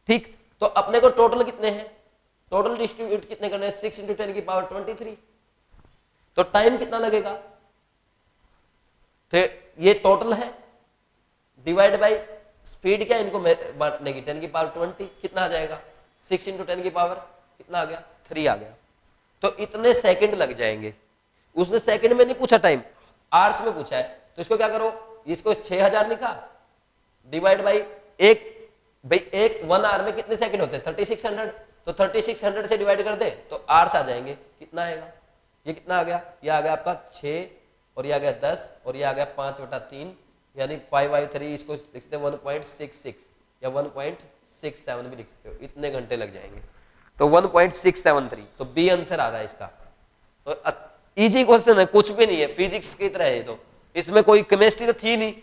A: ठीक। तो अपने को टोटल कितने हैं, टोटल डिस्ट्रीब्यूट कितने करने हैं 6 × 10⁻23, तो टाइम कितना लगेगा, तो ये टोटल है डिवाइड बाय स्पीड क्या इनको बांटने की 10⁻20 कितना आ जाएगा 6 × 10 की पावर कितना आ गया 3 आ गया, तो इतने सेकंड लग जाएंगे। उसने सेकंड में नहीं पूछा टाइम, आवर्स में पूछा है, तो इसको क्या करो, इसको 6000 लिखा डिवाइड बाई एक, भाई एक 1 आवर में कितने सेकंड होते हैं 3600, तो 3600 से डिवाइड कर दे तो आवर्स आ जाएंगे, कितना आएगा, ये कितना आ गया, ये आ गया आपका 6 और ये आ गया 10 और ये आ गया 5/3 यानी 5/3, इसको लिख सकते हैं 1.66 या 1.67 भी लिख सकते हो, इतने घंटे लग जाएंगे, तो 1.673, तो बी आंसर आ रहा है इसका। तो इजी क्वेश्चन है, कुछ भी नहीं है, फिजिक्स की तरह है, तो इसमें कोई केमिस्ट्री तो थी नहीं,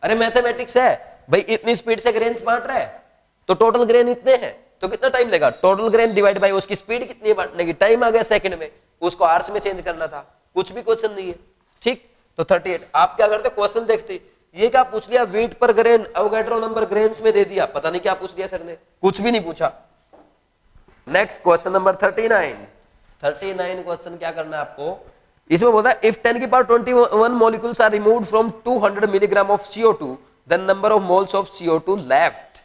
A: अरे मैथमेटिक्स है भाई, इतनी स्पीड से ग्रेन्स बांट रहा है तो टोटल ग्रेन इतने हैं, तो कितना टाइम लेगा, टोटल ग्रेन डिवाइड बाय उसकी स्पीड कितनी है बांटने की, टाइम आ गया सेकंड में, उसको आवर्स में चेंज करना था, कुछ भी क्वेश्चन नहीं है, ठीक। तो 38 आप क्या करते, क्वेश्चन देखते, ये क्या पूछ लिया, वेट पर ग्रेन अवोगाड्रो नंबर ग्रेन्स में दे दिया, पता नहीं क्या पूछ दिया सर ने, कुछ भी नहीं पूछा। नेक्स्ट क्वेश्चन नंबर 39 क्वेश्चन क्या करना है आपको, इसमें बोला if 10⁻21 molecules are removed from 200 milligram of CO2 the number of moles of CO2 left.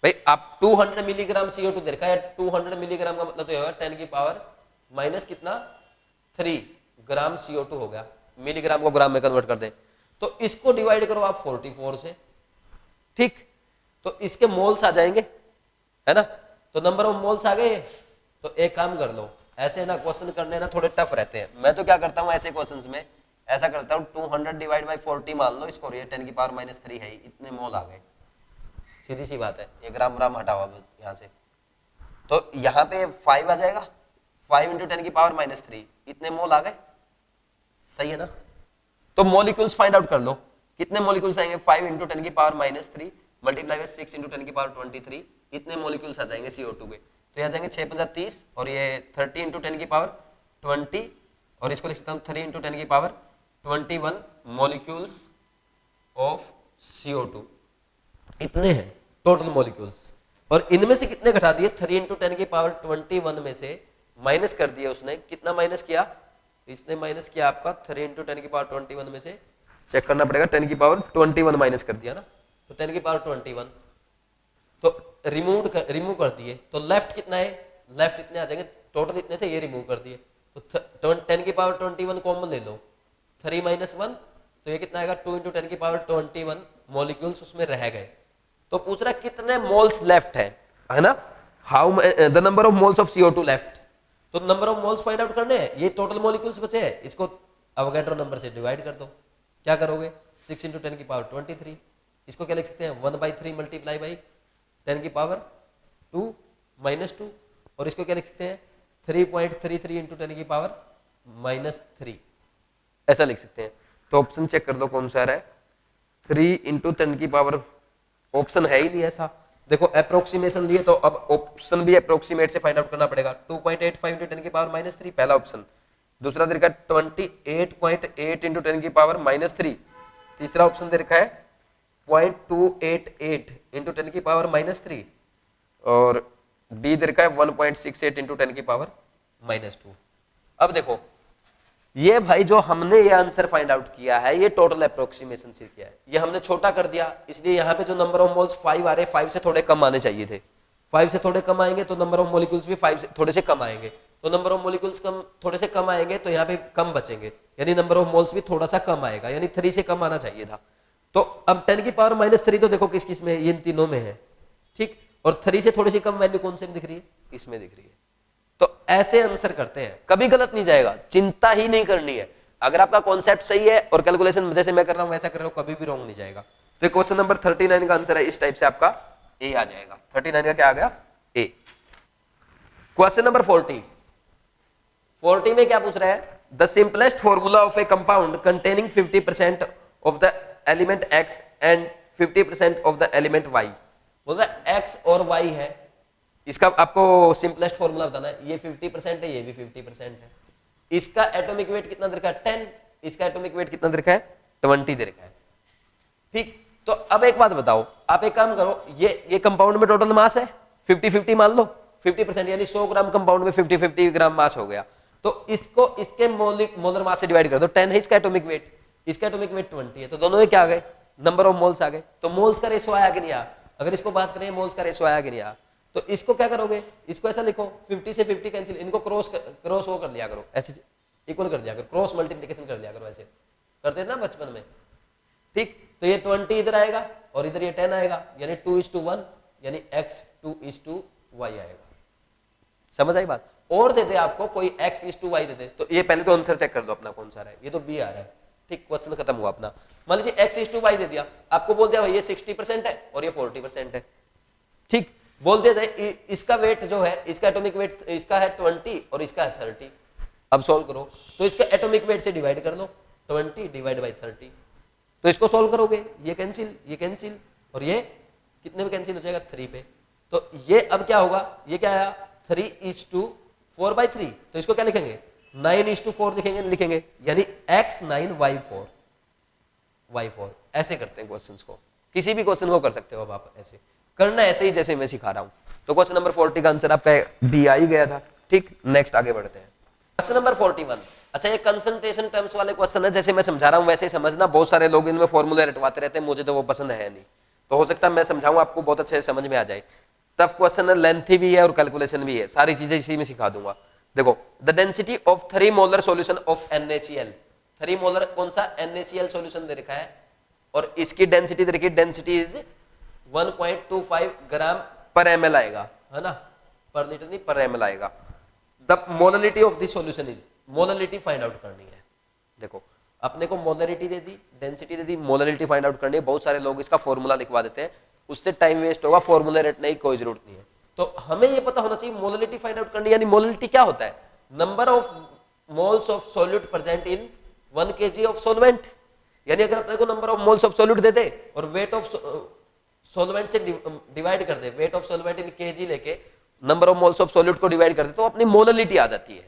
A: भाई आप 200 मिलीग्राम CO2 दे रखा है, 200 मिलीग्राम का मतलब तो होगा 10 की पावर माइनस कितना 3 ग्राम CO2 हो गया, मिलीग्राम को ग्राम में कन्वर्ट कर दे तो इसको डिवाइड करो आप 44 से, ठीक, तो इसके मोल्स आ जाएंगे, है ना, तो नंबर ऑफ मोल्स आ गए। तो एक काम कर लो, ऐसे ना क्वेश्चन करने ना थोड़े टफ रहते हैं, मैं तो क्या करता हूं ऐसे क्वेश्चंस में ऐसा करता हूं 200 डिवाइड बाई 40 मान लो इसको, ये 10 की पावर माइनस 3 है, इतने मोल आ गए, सीधी सी बात है, ये ग्राम ग्राम हटाओ अब यहाँ से, तो यहाँ पे 5 आ जाएगा, 5 इंटू 10 की पावर माइनस 3, इतने मोल आ गए, सही है ना। तो मॉलिक्यूल्स फाइंड आउट कर लो, कितने मॉलिक्यूल्स आएंगे, 5 इंटू 10 की power minus 3 multiply by 6 into 10 की पावर 23, इतने मॉलिक्यूल्स आ जाएंगे CO2 के, तो यहाँ जाएंगे 6 5 30 और ये 30 इंटू 10 की पावर 20 और इसको लिख सकता हूँ 3 इंटू 10 की पावर 21 मॉलिक्यूल्स ऑफ CO2, इतने हैं टोटल मॉलिक्यूल्स। और इनमें से कितने घटा दिए, 3 इंटू 10 की पावर 21 में से माइनस कर दिया उसने, कितना माइनस किया, इसने माइनस किया आपका 3 इंटू 10 की पावर 21 में से, चेक करना पड़ेगा, 10 की पावर 21 माइनस कर दिया ना, तो 10 की पावर 21 तो रिमूव कर दिए, तो लेफ्ट कितना है, लेफ्ट इतने आ जाएंगे, टोटल इतने थे ये रिमूव कर दिए, तो 10 की पावर 21 कॉमन ले लो, 3 माइनस 1 तो ये कितना आएगा, 2 इंटू 10 की पावर 21 मॉलिक्यूल्स उसमें रह गए। तो पूछ रहा कितने मोल्स लेफ्ट है ना, how the number of moles of CO2 left, तो number of moles find out करने हैं, ये टोटल मॉलिक्यूल्स बचे हैं, इसको अवोगाड्रो नंबर से डिवाइड कर दो, क्या करोगे 6 इंटू 10 की पावर 23, इसको क्या लिख सकते हैं 1/3 मल्टीप्लाई बाई 10 की पावर 2 माइनस 2 और इसको क्या लिख सकते हैं 3.33 इंटू 10 की पावर माइनस 3, ऐसा लिख सकते हैं। तो ऑप्शन चेक कर दो कौन सा है, 3 इंटू 10 की पावर, ऑप्शन है ही नहीं ऐसा, देखो अप्रोक्सीमेशन लिए तो अब ऑप्शन भी अप्रोक्सीमेट से फाइंड आउट करना पड़ेगा, 2.85 इंटू 10 की पावर माइनस 3 पहला ऑप्शन, दूसरा दे रखा है 28.8 इंटू 10 की पावर माइनस 3, तीसरा ऑप्शन दे रखा है 0.288 इंटू 10 की पावर माइनस 3 और डी दे रखा है 1.68 इंटू 10 की पावर माइनस 2। अब देखो ये भाई जो हमने ये आंसर फाइंड आउट किया है ये टोटल अप्रोक्सीमेशन से किया है, ये हमने छोटा कर दिया, इसलिए यहाँ पे जो नंबर ऑफ मोल्स 5 आ रहे हैं 5 से थोड़े कम आने चाहिए थे, 5 से थोड़े कम आएंगे तो नंबर ऑफ मॉलिक्यूल्स भी 5 से थोड़े से कम आएंगे, तो नंबर ऑफ मॉलिक्यूल्स कम थोड़े से कम आएंगे तो यहाँ पे कम बचेंगे, यानी नंबर ऑफ मोल्स भी थोड़ा सा कम आएगा, यानी 3 से कम आना चाहिए था। तो अब 10 की पावर माइनस 3 तो देखो किस किस में है, ये इन तीनों में है, ठीक, और 3 से थोड़ी सी कम वैल्यू कौन से में दिख रही है, इसमें दिख रही है। तो ऐसे आंसर करते हैं, कभी गलत नहीं जाएगा, चिंता ही नहीं करनी है, अगर आपका कॉन्सेप्ट सही है और कैलकुलेशन जैसे मैं कर रहा हूं वैसा कर रहा हूं कभी भी रॉन्ग नहीं जाएगा। तो क्वेश्चन नंबर 39 का आंसर है इस टाइप से आपका ए आ जाएगा, 39 का क्या आ गया ए। क्वेश्चन नंबर 40 में क्या पूछ रहा है, the simplest formula of a compound containing 50% of the element X and 50% of the element Y, बोल रहा है एक्स और वाई है, इसका आपको सिंपलेस्ट फॉर्मूला बताना है, ये 50% है ये भी 50% है, इसका एटॉमिक वेट कितना दे रखा है 10, इसका एटॉमिक वेट कितना दे रखा है 20 दे रखा है, ठीक। तो अब एक बात बताओ, आप एक काम करो, ये कंपाउंड में टोटल मास है 50-50 मान लो, 50% यानी 100 ग्राम कंपाउंड में 50-50 ग्राम मास हो गया, तो इसको इसके मोलर मास से डिवाइड कर दो, 10 है इसका एटॉमिक वेट, इसका एटॉमिक वेट 20 है, तो दोनों में क्या आ गए नंबर ऑफ मोल्स आ गए, तो मोल्स का रेशो आया कि नहीं आया, अगर इसको बात करें मोल्स का रेशो आया कि नहीं आया, तो इसको क्या करोगे, इसको ऐसा लिखो 50 से 50 कैंसिल, इनको क्रॉस वो कर लिया करो, ऐसे इक्वल कर दिया करो, क्रॉस मल्टीप्लिकेशन कर दिया करो, ऐसे करते थे ना बचपन में, ठीक। तो ये 20 इधर आएगा और इधर ये 10 आएगा, यानी 2:1 यानी x2:y आएगा, समझ आई बात। और दे दे आपको कोई x:y दे दे, तो ये पहले तो आंसर चेक कर दो अपना कौन सा रहा है, ये तो b आ रहा है, ठीक, क्वेश्चन खत्म हुआ अपना। मान लीजिए x:y दे दिया, आपको बोल दिया ये 60% है और ये 40% है, ठीक, बोल दिया जाए इसका वेट जो है, इसका एटॉमिक वेट इसका है 20 और इसका है 30, अब सॉल्व करो तो इसका एटॉमिक वेट से डिवाइड कर लो, 20 डिवाइड बाई 30, तो इसको सॉल्व करोगे ये कैंसिल और ये कितने में कैंसिल हो जाएगा 3 पे, तो ये अब क्या होगा, ये क्या आया 3:4/3, तो इसको क्या लिखेंगे 9:4 लिखेंगे, यानी x9 y4, ऐसे करते हैं क्वेश्चंस को, किसी भी क्वेश्चन को कर सकते हो अब आप, ऐसे करना ऐसे ही जैसे मैं सिखा रहा हूं। तो क्वेश्चन नंबर 40 का आंसर आपका बी आ ही गया था, ठीक, नेक्स्ट आगे बढ़ते हैं। क्वेश्चन नंबर 41, अच्छा, ये कंसंट्रेशन टर्म्स वाले क्वेश्चन है, जैसे मैं समझा रहा हूं वैसे ही समझना, बहुत सारे लोग इनमें फॉर्मूले रटवाते रहते हैं, मुझे तो वो पसंद है नहीं, तो हो सकता है मैं समझाऊं आपको बहुत अच्छे से समझ में आ जाए। टफ क्वेश्चन है, लेंथी भी है और कैलकुलेशन भी है, सारी चीजें इसी में सिखा दूंगा। देखो, the density of 3 molar solution of NaCl, 3 molar कौन सा NaCl सॉल्यूशन दे रखा है, और इसकी डेंसिटी दे रखी है, डेंसिटी इज 1.25 ग्राम पर ml आएगा, है ना, पर लीटर नहीं पर ml आएगा। The molarity of this solution is, molarity find out करनी है। देखो, अपने को मोलरिटी दे दी, डेंसिटी दे दी, मोलरिटी फाइंड आउट करनी है। बहुत सारे लोग इसका फॉर्मूला लिखवा देते हैं, उससे टाइम वेस्ट होगा, फॉर्मूला रटने की कोई जरूरत नहीं है। तो हमें ये पता होना चाहिए मोलरिटी फाइंड आउट करनी, यानी मोलरिटी क्या होता है, number of moles of solute present in 1 kg of solvent. यानी अगर अपने को number of moles of solute दे दे और वेट ऑफ सॉल्वेंट से डिवाइड कर दे, weight of solvent in kg लेके number of moles of solute को डिवाइड कर दे, तो अपनी मोलरिटी आ जाती है।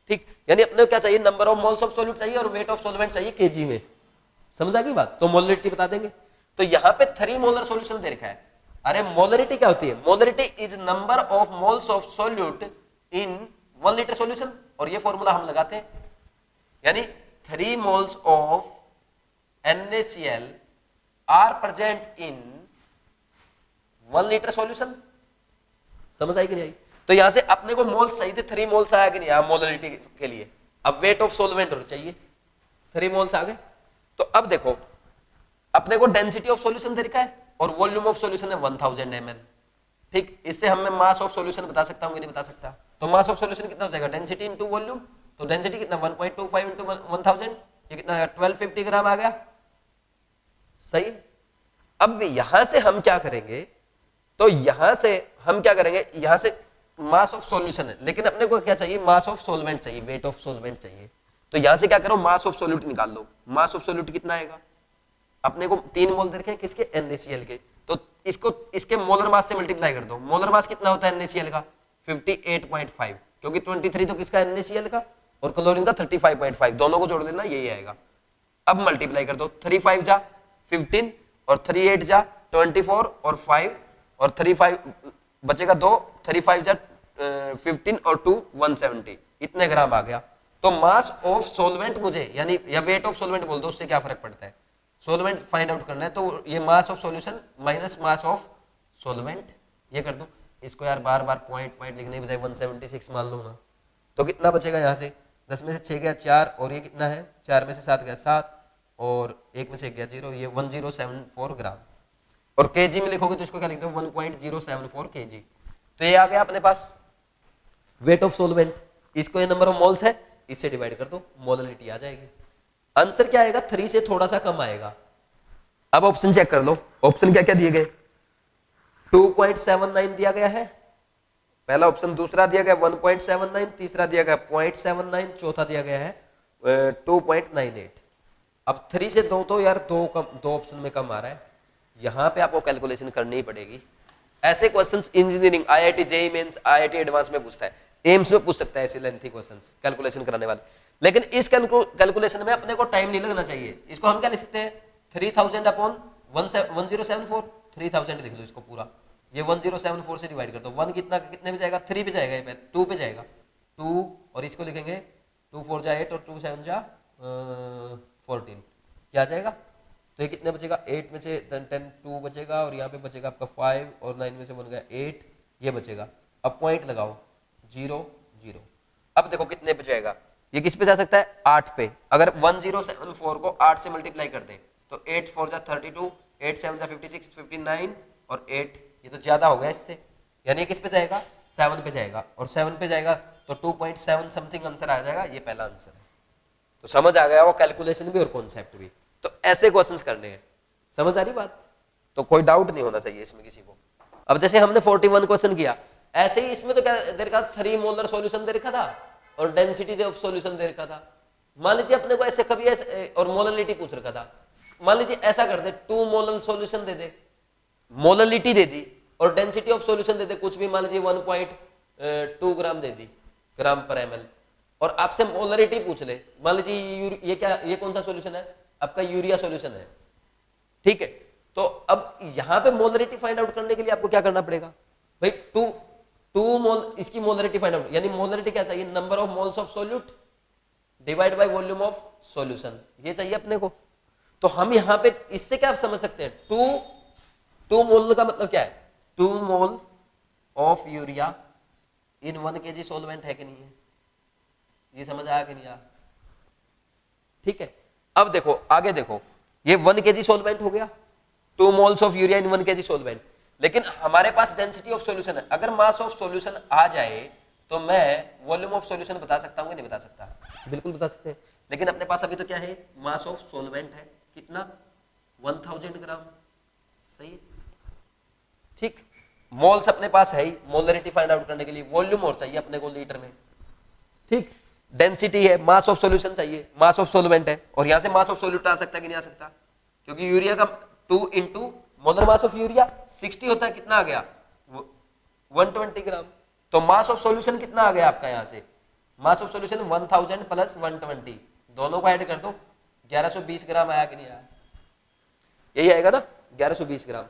A: ठीक, यानी अपने को क्या चाहिए, number of moles of solute चाहिए और वेट ऑफ सॉल्वेंट चाहिए केजी में। समझ आ गई बात, तो मोलरिटी बता देंगे। तो यहां पे 3 मोलर सॉल्यूशन दे रखा है। अरे मोलरिटी क्या होती है, molarity is number of moles of solute in 1 litre solution, और ये फॉर्मूला हम लगाते हैं, यानी 3 moles of NaCl are present in 1 litre solution. समझ आई कि नहीं आई? तो यहां से अपने को मोल्स चाहिए थे, 3 मोल्स आया कि नहीं आया मोलरिटी के लिए। अब वेट ऑफ सॉल्वेंट और चाहिए, 3 मोल्स आ गए। तो अब देखो, अपने को डेंसिटी ऑफ सॉल्यूशन दे रखा है और वॉल्यूम ऑफ सॉल्यूशन है 1000 ml। ठीक, इससे हम मैं मास ऑफ सॉल्यूशन बता सकता हूं कि नहीं बता सकता? तो मास ऑफ सॉल्यूशन कितना हो जाएगा, डेंसिटी इनटू वॉल्यूम। तो डेंसिटी कितना 1.25 इनटू 1000, ये कितना है 1250 ग्राम आ गया। सही। अब यहां से हम क्या करेंगे, तो यहां से हम क्या करेंगे, यहां से मास ऑफ सॉल्यूशन है, लेकिन अपने को क्या चाहिए, मास ऑफ सॉल्वेंट चाहिए, वेट ऑफ सॉल्वेंट चाहिए। तो यहां से क्या करो, मास ऑफ सॉल्यूट निकाल लो। मास ऑफ सॉल्यूट कितना आएगा, अपने को 3 मोल दे रखे हैं किसके, NaCl के, तो इसको इसके मोलर मास से मल्टीप्लाई कर दो। मोलर मास कितना होता है NaCl का, 58.5, क्योंकि 23 तो किसका, NaCl का, और क्लोरीन का 35.5, दोनों को जोड़ लेना, यही आएगा। अब मल्टीप्लाई कर दो, 3 5 जा 15 और 3 8 जा 24 और 5 और 3 5 बचेगा 2, 3 5 जा 15 और 2 170, इतने ग्राम आ गया। तो मास ऑफ सॉल्वेंट मुझे, यानी या वेट ऑफ सॉल्वेंट बोल दो, उससे क्या फर्क पड़ता है, सॉल्वेंट फाइंड आउट करना है, तो ये mass of solution minus mass of solvent, ये कर दो। इसको यार बार बार पॉइंट पॉइंट लिखने की बजाय 176 मान लो ना, तो कितना बचेगा, यहाँ से 10 में से 6 गया 4, और ये कितना है, 4 में से 7 गया 7, और 1 में से 1 गया 0, ये 1074 ग्राम। और केजी में लिखोगे तो इसको क्या लिखते हो, 1.074 kg। तो ये आ गया अपने पास वेट ऑफ सॉल्वेंट। इसको ये नंबर ऑफ मोल्स है, इससे डिवाइड कर दो, मोलरिटी आ जाएगी। आंसर क्या आएगा, 3 से थोड़ा सा कम आएगा। अब ऑप्शन चेक कर लो, ऑप्शन क्या क्या दिए गए, 2.79 दिया गया है पहला ऑप्शन, दूसरा दिया गया 1.79, तीसरा दिया गया 0.79, चौथा दिया गया है 2.98। अब 3 से 2 तो यार दो ऑप्शन में कम आ रहा है, यहां पे आपको कैलकुलेशन करनी ही पड़ेगी। ऐसे questions engineering, IIT JEE mains, IIT advance में पूछता है, एम्स में पूछ सकता है ऐसे लेंथी क्वेश्चंस कैलकुलेशन कराने वाले। लेकिन इस कैलकुलेशन में अपने को टाइम नहीं लगना चाहिए। इसको हम क्या लिख सकते हैं, 3000 अपॉन 1074, 3000 लिख लो इसको पूरा, ये 1074 से डिवाइड कर दो। 1 कितने पे जाएगा, 3 पे जाएगा, ये 2 पे जाएगा 2, और इसको लिखेंगे 2 4 जा 8 और 2 7 जा 14, क्या आ जाएगा, तो ये कितने बचेगा, 8 में से 10 2 बचेगा, और यहाँ पे बचेगा आपका 5, और 9 में से बन गया 8, ये बचेगा। अब पॉइंट लगाओ 0 0। अब देखो कितने पे जाएगा, ये किस पे जा सकता है, 8 पे। अगर 1074 को 8 से मल्टीप्लाई कर दे तो 8 4 जा 32, 8 7 जा 56, 59 और 8, ये तो ज्यादा हो गया इससे, यानी किस पे जाएगा, 7 पे जाएगा, और 7 पे जाएगा तो 2.7 समथिंग आंसर आ जाएगा, ये पहला आंसर है। तो समझ आ गया वो कैलकुलेशन भी और कॉन्सेप्ट भी। तो ऐसे क्वेश्चंस करने हैं, समझ आ रही बात, तो कोई डाउट नहीं होना चाहिए इसमें किसी को। अब जैसे हमने 41 क्वेश्चन किया, ऐसे ही इसमें तो क्या दे रखा, 3 मोलर सॉल्यूशन दे रखा था और डेंसिटी ऑफ सॉल्यूशन दे रखा था। मान लीजिए अपने को ऐसे कभी ऐसे और मोलरिटी पूछ रखा था, मान लीजिए ऐसा कर दे, 2 मोलर सॉल्यूशन दे दे, मोलरिटी दे दी और डेंसिटी ऑफ सॉल्यूशन दे दे कुछ भी, मान लीजिए 1.2 ग्राम दे दी, ग्राम पर ml, और आपसे मोलरिटी पूछ ले, मान लीजिए ये क्या, ये कौन सा सॉल्यूशन है आपका, यूरिया सॉल्यूशन है, ठीक है। तो अब यहां पे मोलरिटी फाइंड आउट करने के लिए आपको क्या करना पड़ेगा भाई, 2 मोल, इसकी मोलरिटी फाइंड आउट, यानी मोलरिटी क्या चाहिए, number of moles of solute divide by volume of solution, ये चाहिए अपने को। तो हम यहां पे इससे क्या समझ सकते हैं, टू मोल का मतलब क्या है, 2 mole of urea in 1 kg solvent है कि नहीं है, ये समझ आया कि नहीं आया? ठीक है, अब देखो आगे देखो, ये 1 kg सॉल्वेंट हो गया, 2 moles of urea in 1 kg solvent, लेकिन हमारे पास डेंसिटी ऑफ सॉल्यूशन है। अगर मास ऑफ सॉल्यूशन आ जाए तो मैं वॉल्यूम ऑफ सॉल्यूशन बता सकता हूँ कि नहीं बता सकता? बिल्कुल बता सकते हैं, लेकिन अपने पास अभी तो क्या है, मास ऑफ सॉल्वेंट है, कितना, 1000 ग्राम, सही है, ठीक। मोल्स अपने पास है ही, मोलरिटी फाइंड आउट करने के लिए, वॉल्यूम और चाहिए अपने को लीटर में, ठीक। डेंसिटी है, मास ऑफ सॉल्यूशन चाहिए, मास ऑफ सॉल्वेंट है, और यहां से मास ऑफ सॉल्यूट आ सकता है कि नहीं आ सकता, क्योंकि यूरिया का 2 into molar mass of urea 60 होता है, कितना आ गया, 120 ग्राम। तो मास ऑफ सॉल्यूशन कितना आ गया आपका, यहां से मास ऑफ सॉल्यूशन 1000 प्लस 120, दोनों को ऐड कर दो, 1120 ग्राम आया कि नहीं आया, यही आएगा ना, 1120 ग्राम।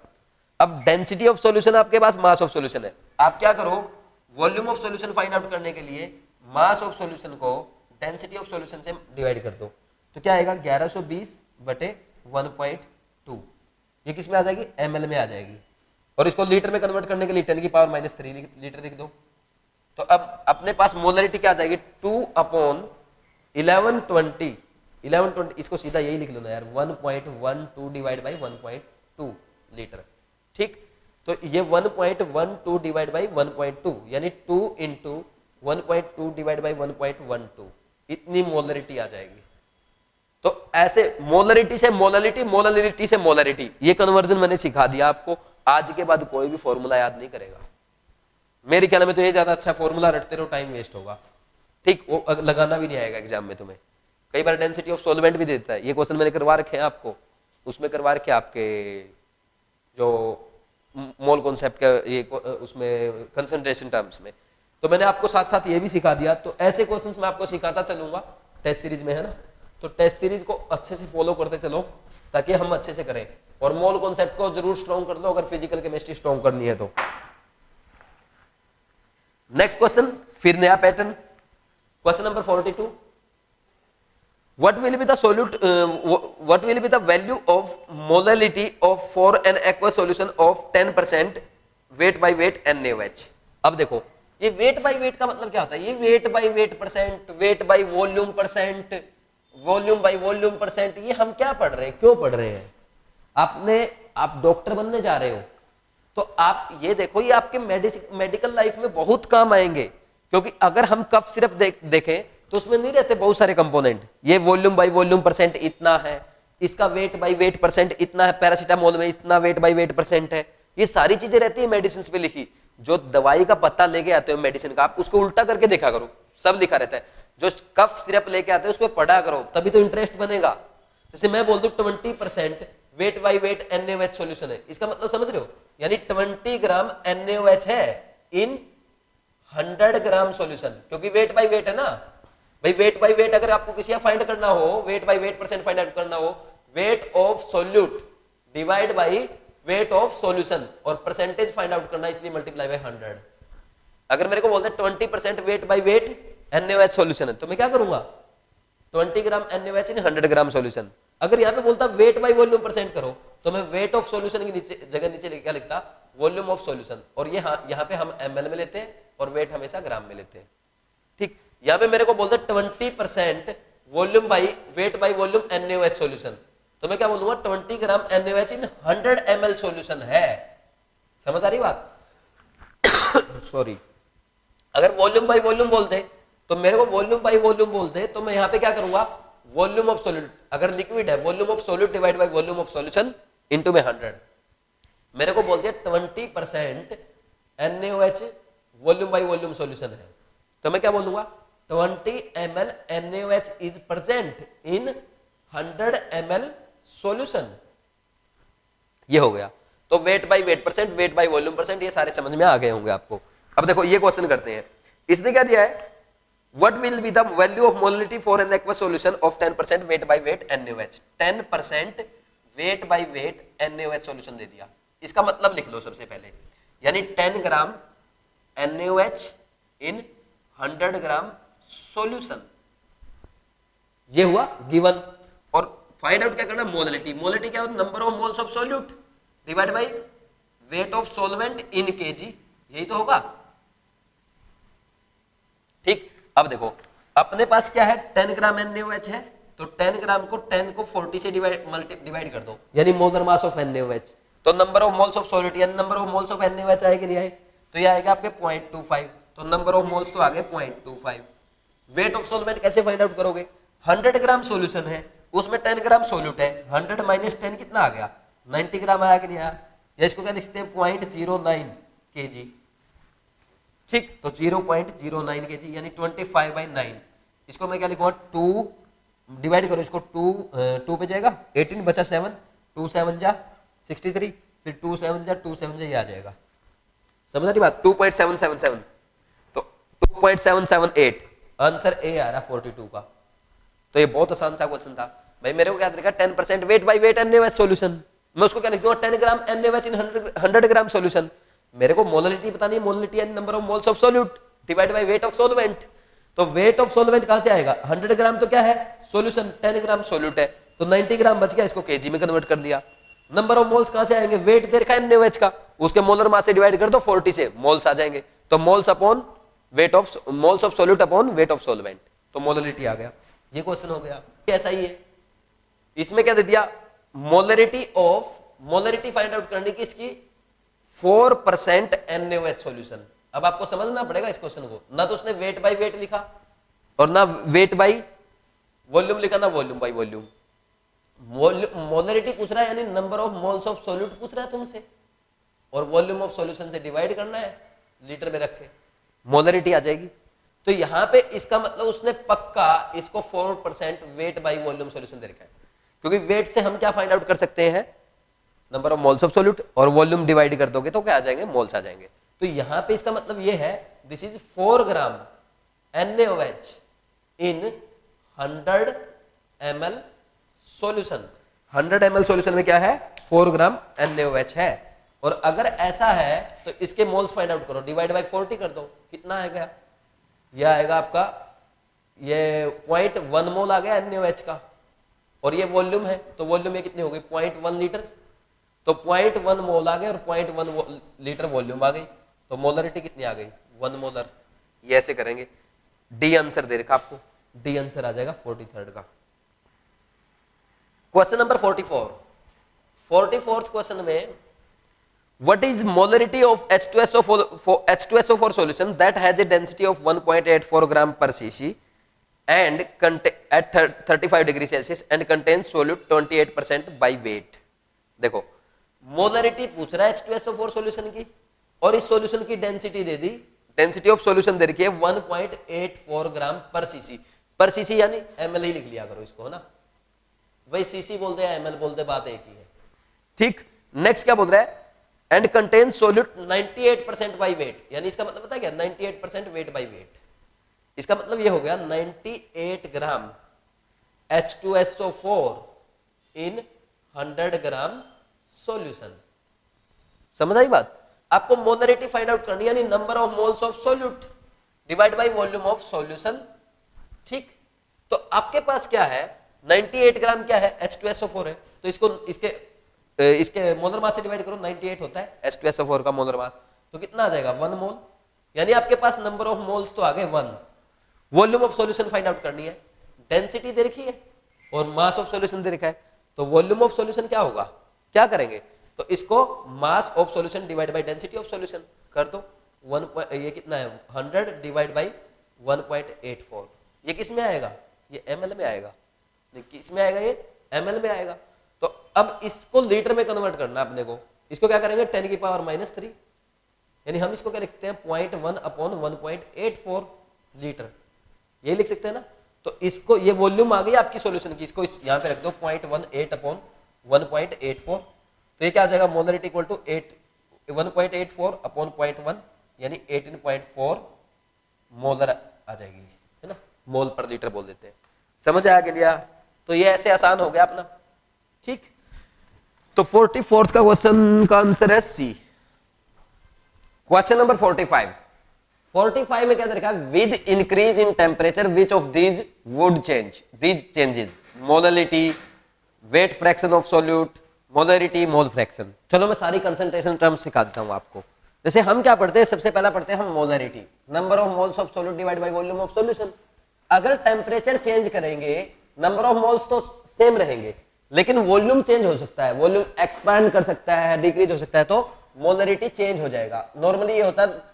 A: अब डेंसिटी ऑफ सॉल्यूशन आपके पास मास ऑफ सॉल्यूशन है, आप क्या करो, volume of solution find out करने के लिए मास ऑफ सॉल्यूशन को डेंसिटी ऑफ सॉल्यूशन से डिवाइड कर दो, तो क्या आएगा 1120 बटे 1.2, ये किस में आ जाएगी, ml में आ जाएगी, और इसको लीटर में कन्वर्ट करने के लिए 10 की पावर -3 लीटर लिख दो। तो अब अपने पास मोलरिटी क्या आ जाएगी, 2/1120, इसको सीधा यही लिख लो ना यार, 1.12 डिवाइड बाई 1.2 लीटर, ठीक। तो ये 1.12 डिवाइड बाई 1.2 यानी 2 इंटू 1.2 डिवाइड बाई 1.12, इतनी मोलरिटी आ जाएगी। तो ऐसे मोलरिटी से मोलरिटी, मोलरिटी से मोलरिटी, ये कन्वर्जन मैंने सिखा दिया आपको, आज के बाद कोई भी फॉर्मूला याद नहीं करेगा मेरे ख्याल में, तो ये ज्यादा अच्छा, फॉर्मूला रटते रहो टाइम वेस्ट होगा, ठीक, वो लगाना भी नहीं आएगा एग्जाम में तुम्हें। कई बार डेंसिटी ऑफ सॉल्वेंट भी देता है, ये क्वेश्चन मैंने करवा रखे हैं आपको, उसमें करवा रखे आपके जो मोल कॉन्सेप्ट का ये उसमें कंसंट्रेशन टर्म्स में, तो मैंने आपको साथ साथ ये भी सिखा दिया। तो ऐसे क्वेश्चंस मैं आपको सिखाता चलूंगा टेस्ट सीरीज में, है ना, तो टेस्ट सीरीज को अच्छे से फॉलो करते चलो ताकि हम अच्छे से करें, और मोल कॉन्सेप्ट को जरूर स्ट्रॉन्ग कर लो अगर फिजिकल केमिस्ट्री स्ट्रॉन्ग करनी है तो। नेक्स्ट क्वेश्चन, फिर नया pattern, question number 42, what will be the solute what will be the value of molality of for an aqueous solution of 10% weight by weight NaOH। अब देखो ये वेट बाय वेट का मतलब क्या होता है, ये weight by weight percent, weight by volume percent, volume by volume percent, ये हम क्या पढ़ रहे हैं, क्यों पढ़ रहे हैं? आप डॉक्टर बनने जा रहे हो तो आप ये देखो, ये आपके मेडिकल लाइफ में बहुत काम आएंगे, क्योंकि अगर हम कफ सिरप देखें तो उसमें नहीं रहते बहुत सारे कंपोनेंट, ये वॉल्यूम बाय वॉल्यूम परसेंट इतना है, इसका वेट बाय वेट परसेंट इतना है, पैरासीटामोल में इतना वेट बाय वेट परसेंट है, ये सारी चीजें रहती है मेडिसिन पे लिखी। जो दवाई का पत्ता लेके आते हो मेडिसिन का, आप उसको उल्टा करके देखा करो, सब लिखा रहता है। जो कफ सिरप लेके आते हैं उसको पढ़ा करो, तभी तो इंटरेस्ट बनेगा। जैसे मैं बोल दूं 20% weight by weight NaOH solution है, इसका मतलब समझ रहे हो, यानी 20 ग्राम NaOH है इन 100 ग्राम सॉल्यूशन, क्योंकि वेट बाय वेट है ना भाई, वेट बाय वेट अगर आपको किसी फाइंड करना हो, weight by weight percent find out करना हो, weight of solute divide by weight of solution, और परसेंटेज फाइंड आउट करना, इसलिए मल्टीप्लाई बाय 100। अगर मेरे को बोलते हैं 20% weight by weight NaOH solution है, तो मैं क्या करूंगा, 20 ग्राम NaOH इन 100 ग्राम सॉल्यूशन। अगर यहाँ पे बोलता वेट बाय वॉल्यूम परसेंट करो, तो मैं वेट ऑफ सॉल्यूशन की जगह नीचे क्या लिखता, वॉल्यूम ऑफ सॉल्यूशन, और ये यहाँ पे हम ml में लेते हैं और वेट हमेशा ग्राम में लेते हैं, ठीक। यहाँ पे मेरे को बोलते 20% volume by weight by volume NaOH solution, तो मैं क्या बोलूंगा 20 ग्राम NaOH इन 100 ml सॉल्यूशन है। समझ आ रही बात? सॉरी, अगर वॉल्यूम बाई वॉल्यूम बोलते तो मेरे को वॉल्यूम बाई वॉल्यूम बोलते तो मैं यहाँ पे क्या करूंगा, वॉल्यूम ऑफ सॉल्यूट, अगर लिक्विड है volume of solute divide by volume of solution into में 100। मेरे को बोलते हैं 20% NaOH volume by volume solution है, तो मैं क्या बोलूंगा 20 ml NaOH is present in 100 ml solution। ये हो गया। तो weight by weight percent, weight by volume percent, ये सारे समझ में आ गए होंगे आपको। अब देखो ये क्वेश्चन करते हैं, इसने क्या दिया है, what will be the value of molality for an aqueous solution of 10% weight by weight NaOH। 10% weight by weight NaOH solution दे दिया, इसका मतलब लिख लो सबसे पहले, यानी 10 ग्राम NaOH इन 100 ग्राम सॉल्यूशन। ये हुआ गिवन। और फाइंड आउट क्या करना, मोलरिटी। मोलरिटी क्या होता है, number of moles of solute divide by wait of solvent in KG, यही तो होगा। ठीक, अब देखो अपने पास क्या है, 10 ग्राम NaOH है, तो 10 ग्राम को 10 को 40 से डिवाइड कर दो, यानी मोलर मास ऑफ NaOH। तो number of moles of solute यानी number of moles of NaOH आए कि नहीं आए, तो ये आएगा आपके 0.25, तो नंबर ऑफ मोल्स तो आ गए 0.25। वेट ऑफ सॉल्वेंट कैसे फाइंड आउट करोगे, 100 ग्राम सॉल्यूशन है, उसमें 10 ग्राम सॉल्यूट है, 100 माइनस 10 कितना आ गया, 90 ग्राम आया कि नहीं आया, या इसको क्या लिखते हैं 0.09 kg। ठीक, तो 0.09 kg यानी 25/9। इसको मैं क्या लिखूंगा, 2 डिवाइड करो इसको, 2 पे जाएगा, 18 बचा 7, 2 7 जा 63, फिर 2 7 जा 2 7 जा, ये आ जाएगा। समझ रही बात, 2.777, तो 2.778 आंसर ए आ रहा 42 का। तो ये बहुत आसान सा क्वेश्चन था भाई। मेरे को क्या तरीका, 10% weight by wait NaOH solution, मैं उसको क्या लिख दूंगा, 10 ग्राम NaOH इन 100 ग्राम सॉल्यूशन। मेरे को मोलरिटी बतानी है, मोलरिटी यानी number of moles of solute divide by weight of solvent. तो वेट ऑफ सॉल्वेंट कहां से आएगा, 100 ग्राम तो क्या है सॉल्यूशन, 10 ग्राम सॉल्यूट है, तो 90 ग्राम बच गया, इसको केजी में कन्वर्ट कर दिया। नंबर ऑफ मोल्स कहां से आएंगे, वेट दे रखा है NaOH का, उसके मोलर मास से डिवाइड कर दो 40 से, मोल्स आ जाएंगे, तो moles upon weight of moles of solute upon weight of solvent, तो मोलरिटी आ गया। ये क्वेश्चन हो गया, ऐसा ही है। इसमें क्या दे दिया, molarity of, molarity find out करने की इसकी 4% NaOH सॉल्यूशन। अब आपको समझना पड़ेगा इस क्वेश्चन को, ना तो उसने वेट बाय वेट लिखा और ना वेट बाय वॉल्यूम लिखा, ना वॉल्यूम बाय वॉल्यूम। मोलरिटी पूछ रहा है यानी number of moles of solute पूछ रहा है तुमसे, और वॉल्यूम ऑफ सॉल्यूशन से डिवाइड करना है लीटर में रख के, मोलरिटी आ जाएगी। तो यहां पे इसका मतलब उसने पक्का इसको 4% वेट बाय वॉल्यूम सॉल्यूशन दे रखा है, क्योंकि वेट से हम क्या फाइंड आउट कर सकते हैं, number of moles of solute, और वॉल्यूम डिवाइड कर दोगे तो क्या आ जाएंगे, मोल्स आ जाएंगे। तो यहां पे इसका मतलब ये है, this is 4 gram NaOH in 100 ml solution. 100 ml solution में क्या है, 4 ग्राम NaOH है। और अगर ऐसा है तो इसके मोल्स फाइंड आउट करो, डिवाइड बाय 40 कर दो, कितना आएगा, यह आएगा आपका, ये 0.1 मोल आ गया NaOH का, और ये वॉल्यूम है, तो वॉल्यूम ये कितनी हो गई 0.1 लीटर, तो 0.1 मोल आ गए और 0.1 लीटर वॉल्यूम आ गई, तो मोलरिटी कितनी आ गई 1 मोलर। ये ऐसे करेंगे, डी आंसर दे रखा आपको, डी आंसर आ जाएगा 43rd का। क्वेश्चन नंबर 44, 44th क्वेश्चन में, what is molarity of H2SO4 solution that has a density of 1.84 gram per cc and at 35 degree Celsius and contains solute 28% by weight। देखो molarity पूछ रहा है H2SO4 solution की, और इस solution की density दे दी, डेंसिटी ऑफ सॉल्यूशन दे रखी है 1.84 ग्राम पर सीसी। पर सीसी यानी ml ही लिख लिया करो इसको, है ना भाई, सीसी बोलते हैं ml बोलते, बात एक ही है। ठीक, नेक्स्ट क्या बोल रहा है, and contain solute 98% by wait, यानी इसका मतलब पता है क्या, 98% वेट बाई वेट। इसका मतलब ये हो गया 98 ग्राम H2SO4 इन 100 ग्राम सॉल्यूशन। समझ आई बात, आपको मोलरिटी फाइंड आउट करनी है, यानी number of moles of solute divide by volume of solution. ठीक, तो आपके पास क्या है, 98 ग्राम क्या है, H2SO4 है, तो इसको इसके मोलर मास से डिवाइड करो, 98 होता है H2SO4 का मोलर मास, तो कितना आ जाएगा 1 मोल, यानी आपके पास नंबर ऑफ मोल्स तो आ गए 1। Volume of solution find out करनी है, डेंसिटी दे रखी है और मास ऑफ सॉल्यूशन दे रखा है, तो वॉल्यूम ऑफ सॉल्यूशन क्या होगा, क्या करेंगे, तो इसको mass of solution divide by density of solution कर दो। ये कितना है 100 डिवाइड बाय 1.84, ये किस में आएगा, ये ml में आएगा, किस में आएगा, ये ml में आएगा। तो अब इसको लीटर में कन्वर्ट करना अपने को, इसको क्या करेंगे 10 की पावर -3, यानी हम इसको क्या लिख सकते हैं 0.1 अपॉन 1.84 लीटर, ये लिख सकते हैं ना। तो इसको, ये वॉल्यूम आ गई आपकी सॉल्यूशन की, इसको यहां पे रख दो 0.18 अपॉन 1.84, तो ये क्या आ जाएगा, मोलरिटी इक्वल टू 1.84 अपॉन 0.1 यानी 18.4 मोलर आ जाएगी, है ना, मोल पर लीटर बोल देते हैं। समझ आ गया, तो ये ऐसे आसान हो गया अपना। ठीक, तो 44th का क्वेश्चन का आंसर है सी। क्वेश्चन नंबर 45, 45 में क्या दे रखा है, with increase in temperature which of these would change, these changes molarity, weight fraction of solute, molarity, mole fraction. चलो मैं सारी कंसंट्रेशन टर्म्स सिखा देता हूं आपको। जैसे हम क्या पढ़ते हैं, सबसे पहला पढ़ते हैं हम molarity, number of moles of solute divide by volume of solution. अगर टेम्परेचर चेंज करेंगे नंबर ऑफ मोल्स तो सेम रहेंगे, लेकिन वॉल्यूम चेंज हो सकता है, वॉल्यूम एक्सपैंड कर सकता है, डिक्रीज हो सकता है, तो मोलरिटी चेंज हो जाएगा। नॉर्मली ये होता है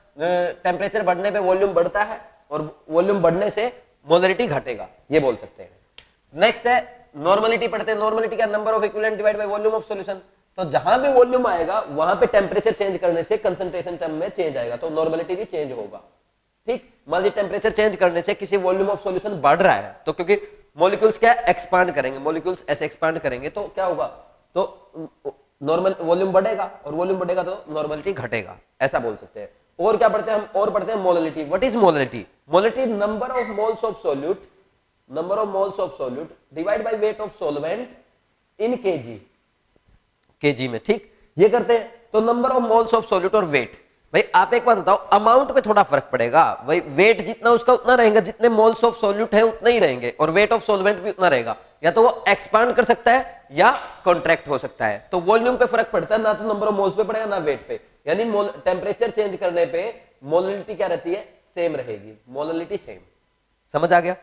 A: टेम्परेचर बढ़ने पे वॉल्यूम बढ़ता है और वॉल्यूम बढ़ने से मोलरिटी घटेगा, ये बोल सकते हैं। नेक्स्ट है नॉर्मलिटी पढ़ते हैं। नॉर्मलिटी का number of equivalent divide by volume of solution. तो जहां भी वॉल्यूम आएगा वहां पे टेम्परेचर चेंज करने से कंसंट्रेशन टर्म में चेंज आएगा, तो नॉर्मलिटी भी चेंज होगा। ठीक, मान लीजिए टेम्परेचर चेंज करने से किसी वॉल्यूम ऑफ सॉल्यूशन बढ़ रहा है, तो क्योंकि मॉलिक्यूल्स क्या एक्सपांड करेंगे, मॉलिक्यूल्स ऐसे एक्सपांड करेंगे तो क्या होगा, तो नॉर्मल वॉल्यूम बढ़ेगा, और वॉल्यूम बढ़ेगा तो नॉर्मलिटी घटेगा, ऐसा बोल सकते हैं। और क्या पढ़ते हैं हम, और पढ़ते हैं molarity. What is molarity? Molarity number of moles of solute, number of moles of solute divide by weight of solvent in KG, KG में। ठीक, ये करते हैं। तो number of moles of solute और वेट, भाई आप एक बात बताओ, अमाउंट पे थोड़ा फर्क पड़ेगा, भाई वेट जितना उसका उतना रहेगा, जितने मोल्स ऑफ सॉल्यूट है उतना ही रहेंगे, और वेट ऑफ सॉल्वेंट भी उतना रहेगा। या तो वो एक्सपांड कर सकता है या कॉन्ट्रैक्ट हो सकता है। तो वॉल्यूम पे फर्क पड़ता है, ना तो नंबर ऑफ मोल्स पे पड़ेगा ना वेट पे। यानी टेम्परेचर चेंज करने पे मोलरिटी क्या रहती है, सेम रहेगी, मोलरिटी सेम। समझ आ गया?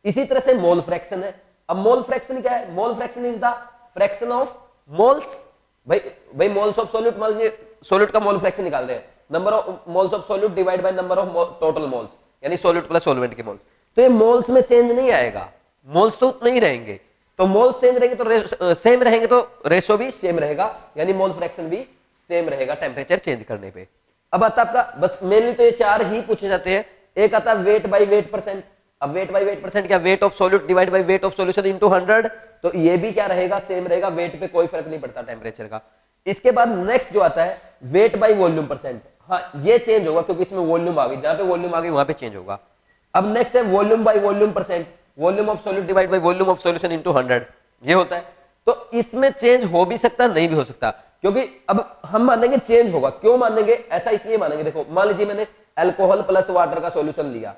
A: इसी तरह से मोल फ्रैक्शन है। अब मोल फ्रैक्शन क्या है? Mole fraction is the fraction of moles. भाई मोल्स ऑफ सॉल्यूट, मान लीजिए सॉल्यूट का मोल फ्रैक्शन निकाल रहे हैं, number of moles of solute divide by number of total moles, यानी सॉल्यूट प्लस सॉल्वेंट के मोल्स। तो ये मोल्स में चेंज नहीं आएगा, मोल्स तो उतने ही रहेंगे। तो मोल्स चेंज रहेंगे तो सेम रहेंगे, तो रेशो भी सेम रहेगा, यानी मोल फ्रैक्शन भी सेम रहेगा टेम्परेचर चेंज करने पे। अब आता आपका, बस मेनली तो ये चार ही पूछे जाते हैं। एक आता है वेट बाय वेट परसेंट। अब वेट बाय वेट परसेंट क्या, weight of solute divide by weight of solution into 100। तो ये भी क्या रहेगा, सेम रहेगा, वेट पे कोई फर्क नहीं पड़ता टेम्परेचर का। इसके बाद नेक्स्ट जो आता है वेट बाय वॉल्यूम परसेंट, हाँ ये चेंज होगा क्योंकि इसमें वॉल्यूम आ गई, जहां पे वॉल्यूम आ गई वहां पे चेंज होगा। अब नेक्स्ट है volume by volume percent, volume of solute divide by volume of solution into 100, ये होता है। तो इसमें चेंज हो भी सकता है, नहीं भी हो सकता, क्योंकि अब हम मानेंगे चेंज होगा। क्यों मानेंगे? ऐसा इसलिए मानेंगे, देखो मान लीजिए मैंने अल्कोहल प्लस वाटर का सॉल्यूशन लिया,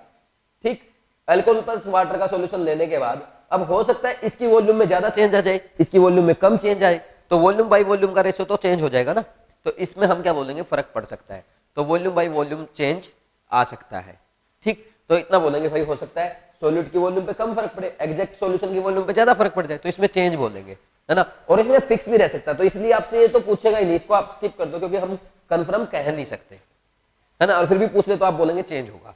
A: ठीक, अल्कोहल प्लस वाटर का सॉल्यूशन लेने के बाद अब हो सकता है इसकी वॉल्यूम में ज्यादा चेंज आ जाए, इसकी वॉल्यूम में कम चेंज आए, तो वॉल्यूम बाय वॉल्यूम का रेशियो तो चेंज हो जाएगा ना। तो इसमें हम क्या बोलेंगे, फर्क पड़ सकता है, तो वॉल्यूम बाय वॉल्यूम चेंज आ सकता है। ठीक, तो इतना बोलेंगे भाई हो सकता है सॉल्यूट की वॉल्यूम पे कम फर्क पड़े, एग्जैक्ट सॉल्यूशन की वॉल्यूम पे ज्यादा फर्क पड़ जाए, तो इसमें चेंज बोलेंगे, है ना। और इसमें फिक्स भी रह सकता है, तो इसलिए आपसे ये तो पूछेगा ही नहीं, इसको आप स्किप कर दो क्योंकि हम कंफर्म कह नहीं सकते, है ना। और फिर भी पूछ ले तो आप बोलेंगे चेंज होगा।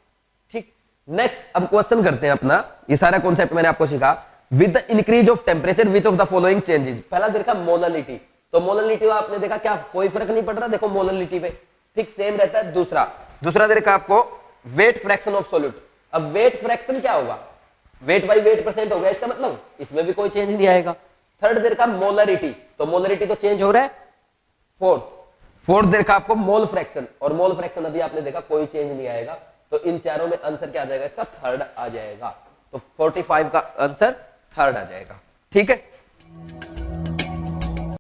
A: ठीक, नेक्स्ट अब क्वेश्चन करते हैं अपना। ये सारा कॉन्सेप्ट मैंने आपको सिखा। With the increase of temperature which of the following changes. पहला देखा मोलरिटी, तो मोलरिटी आपने देखा क्या कोई फर्क नहीं पड़ रहा, देखो मोलरिटी पे ठीक सेम रहता है। दूसरा देखा आपको वेट फ्रैक्शन ऑफ सॉल्यूट। अब वेट फ्रैक्शन क्या होगा, वेट बाई वेट परसेंट हो गया, इसका मतलब इसमें भी कोई चेंज नहीं आएगा। थर्ड देखा मोलरिटी, तो मोलरिटी तो चेंज हो रहा है। फोर्थ देखा आपको मोल फ्रैक्शन, और मोल फ्रैक्शन अभी आपने देखा कोई चेंज नहीं आएगा, तो इन चारों में आंसर क्या आ जाएगा, इसका थर्ड आ जाएगा। तो 45 का आंसर थर्ड आ जाएगा। ठीक है।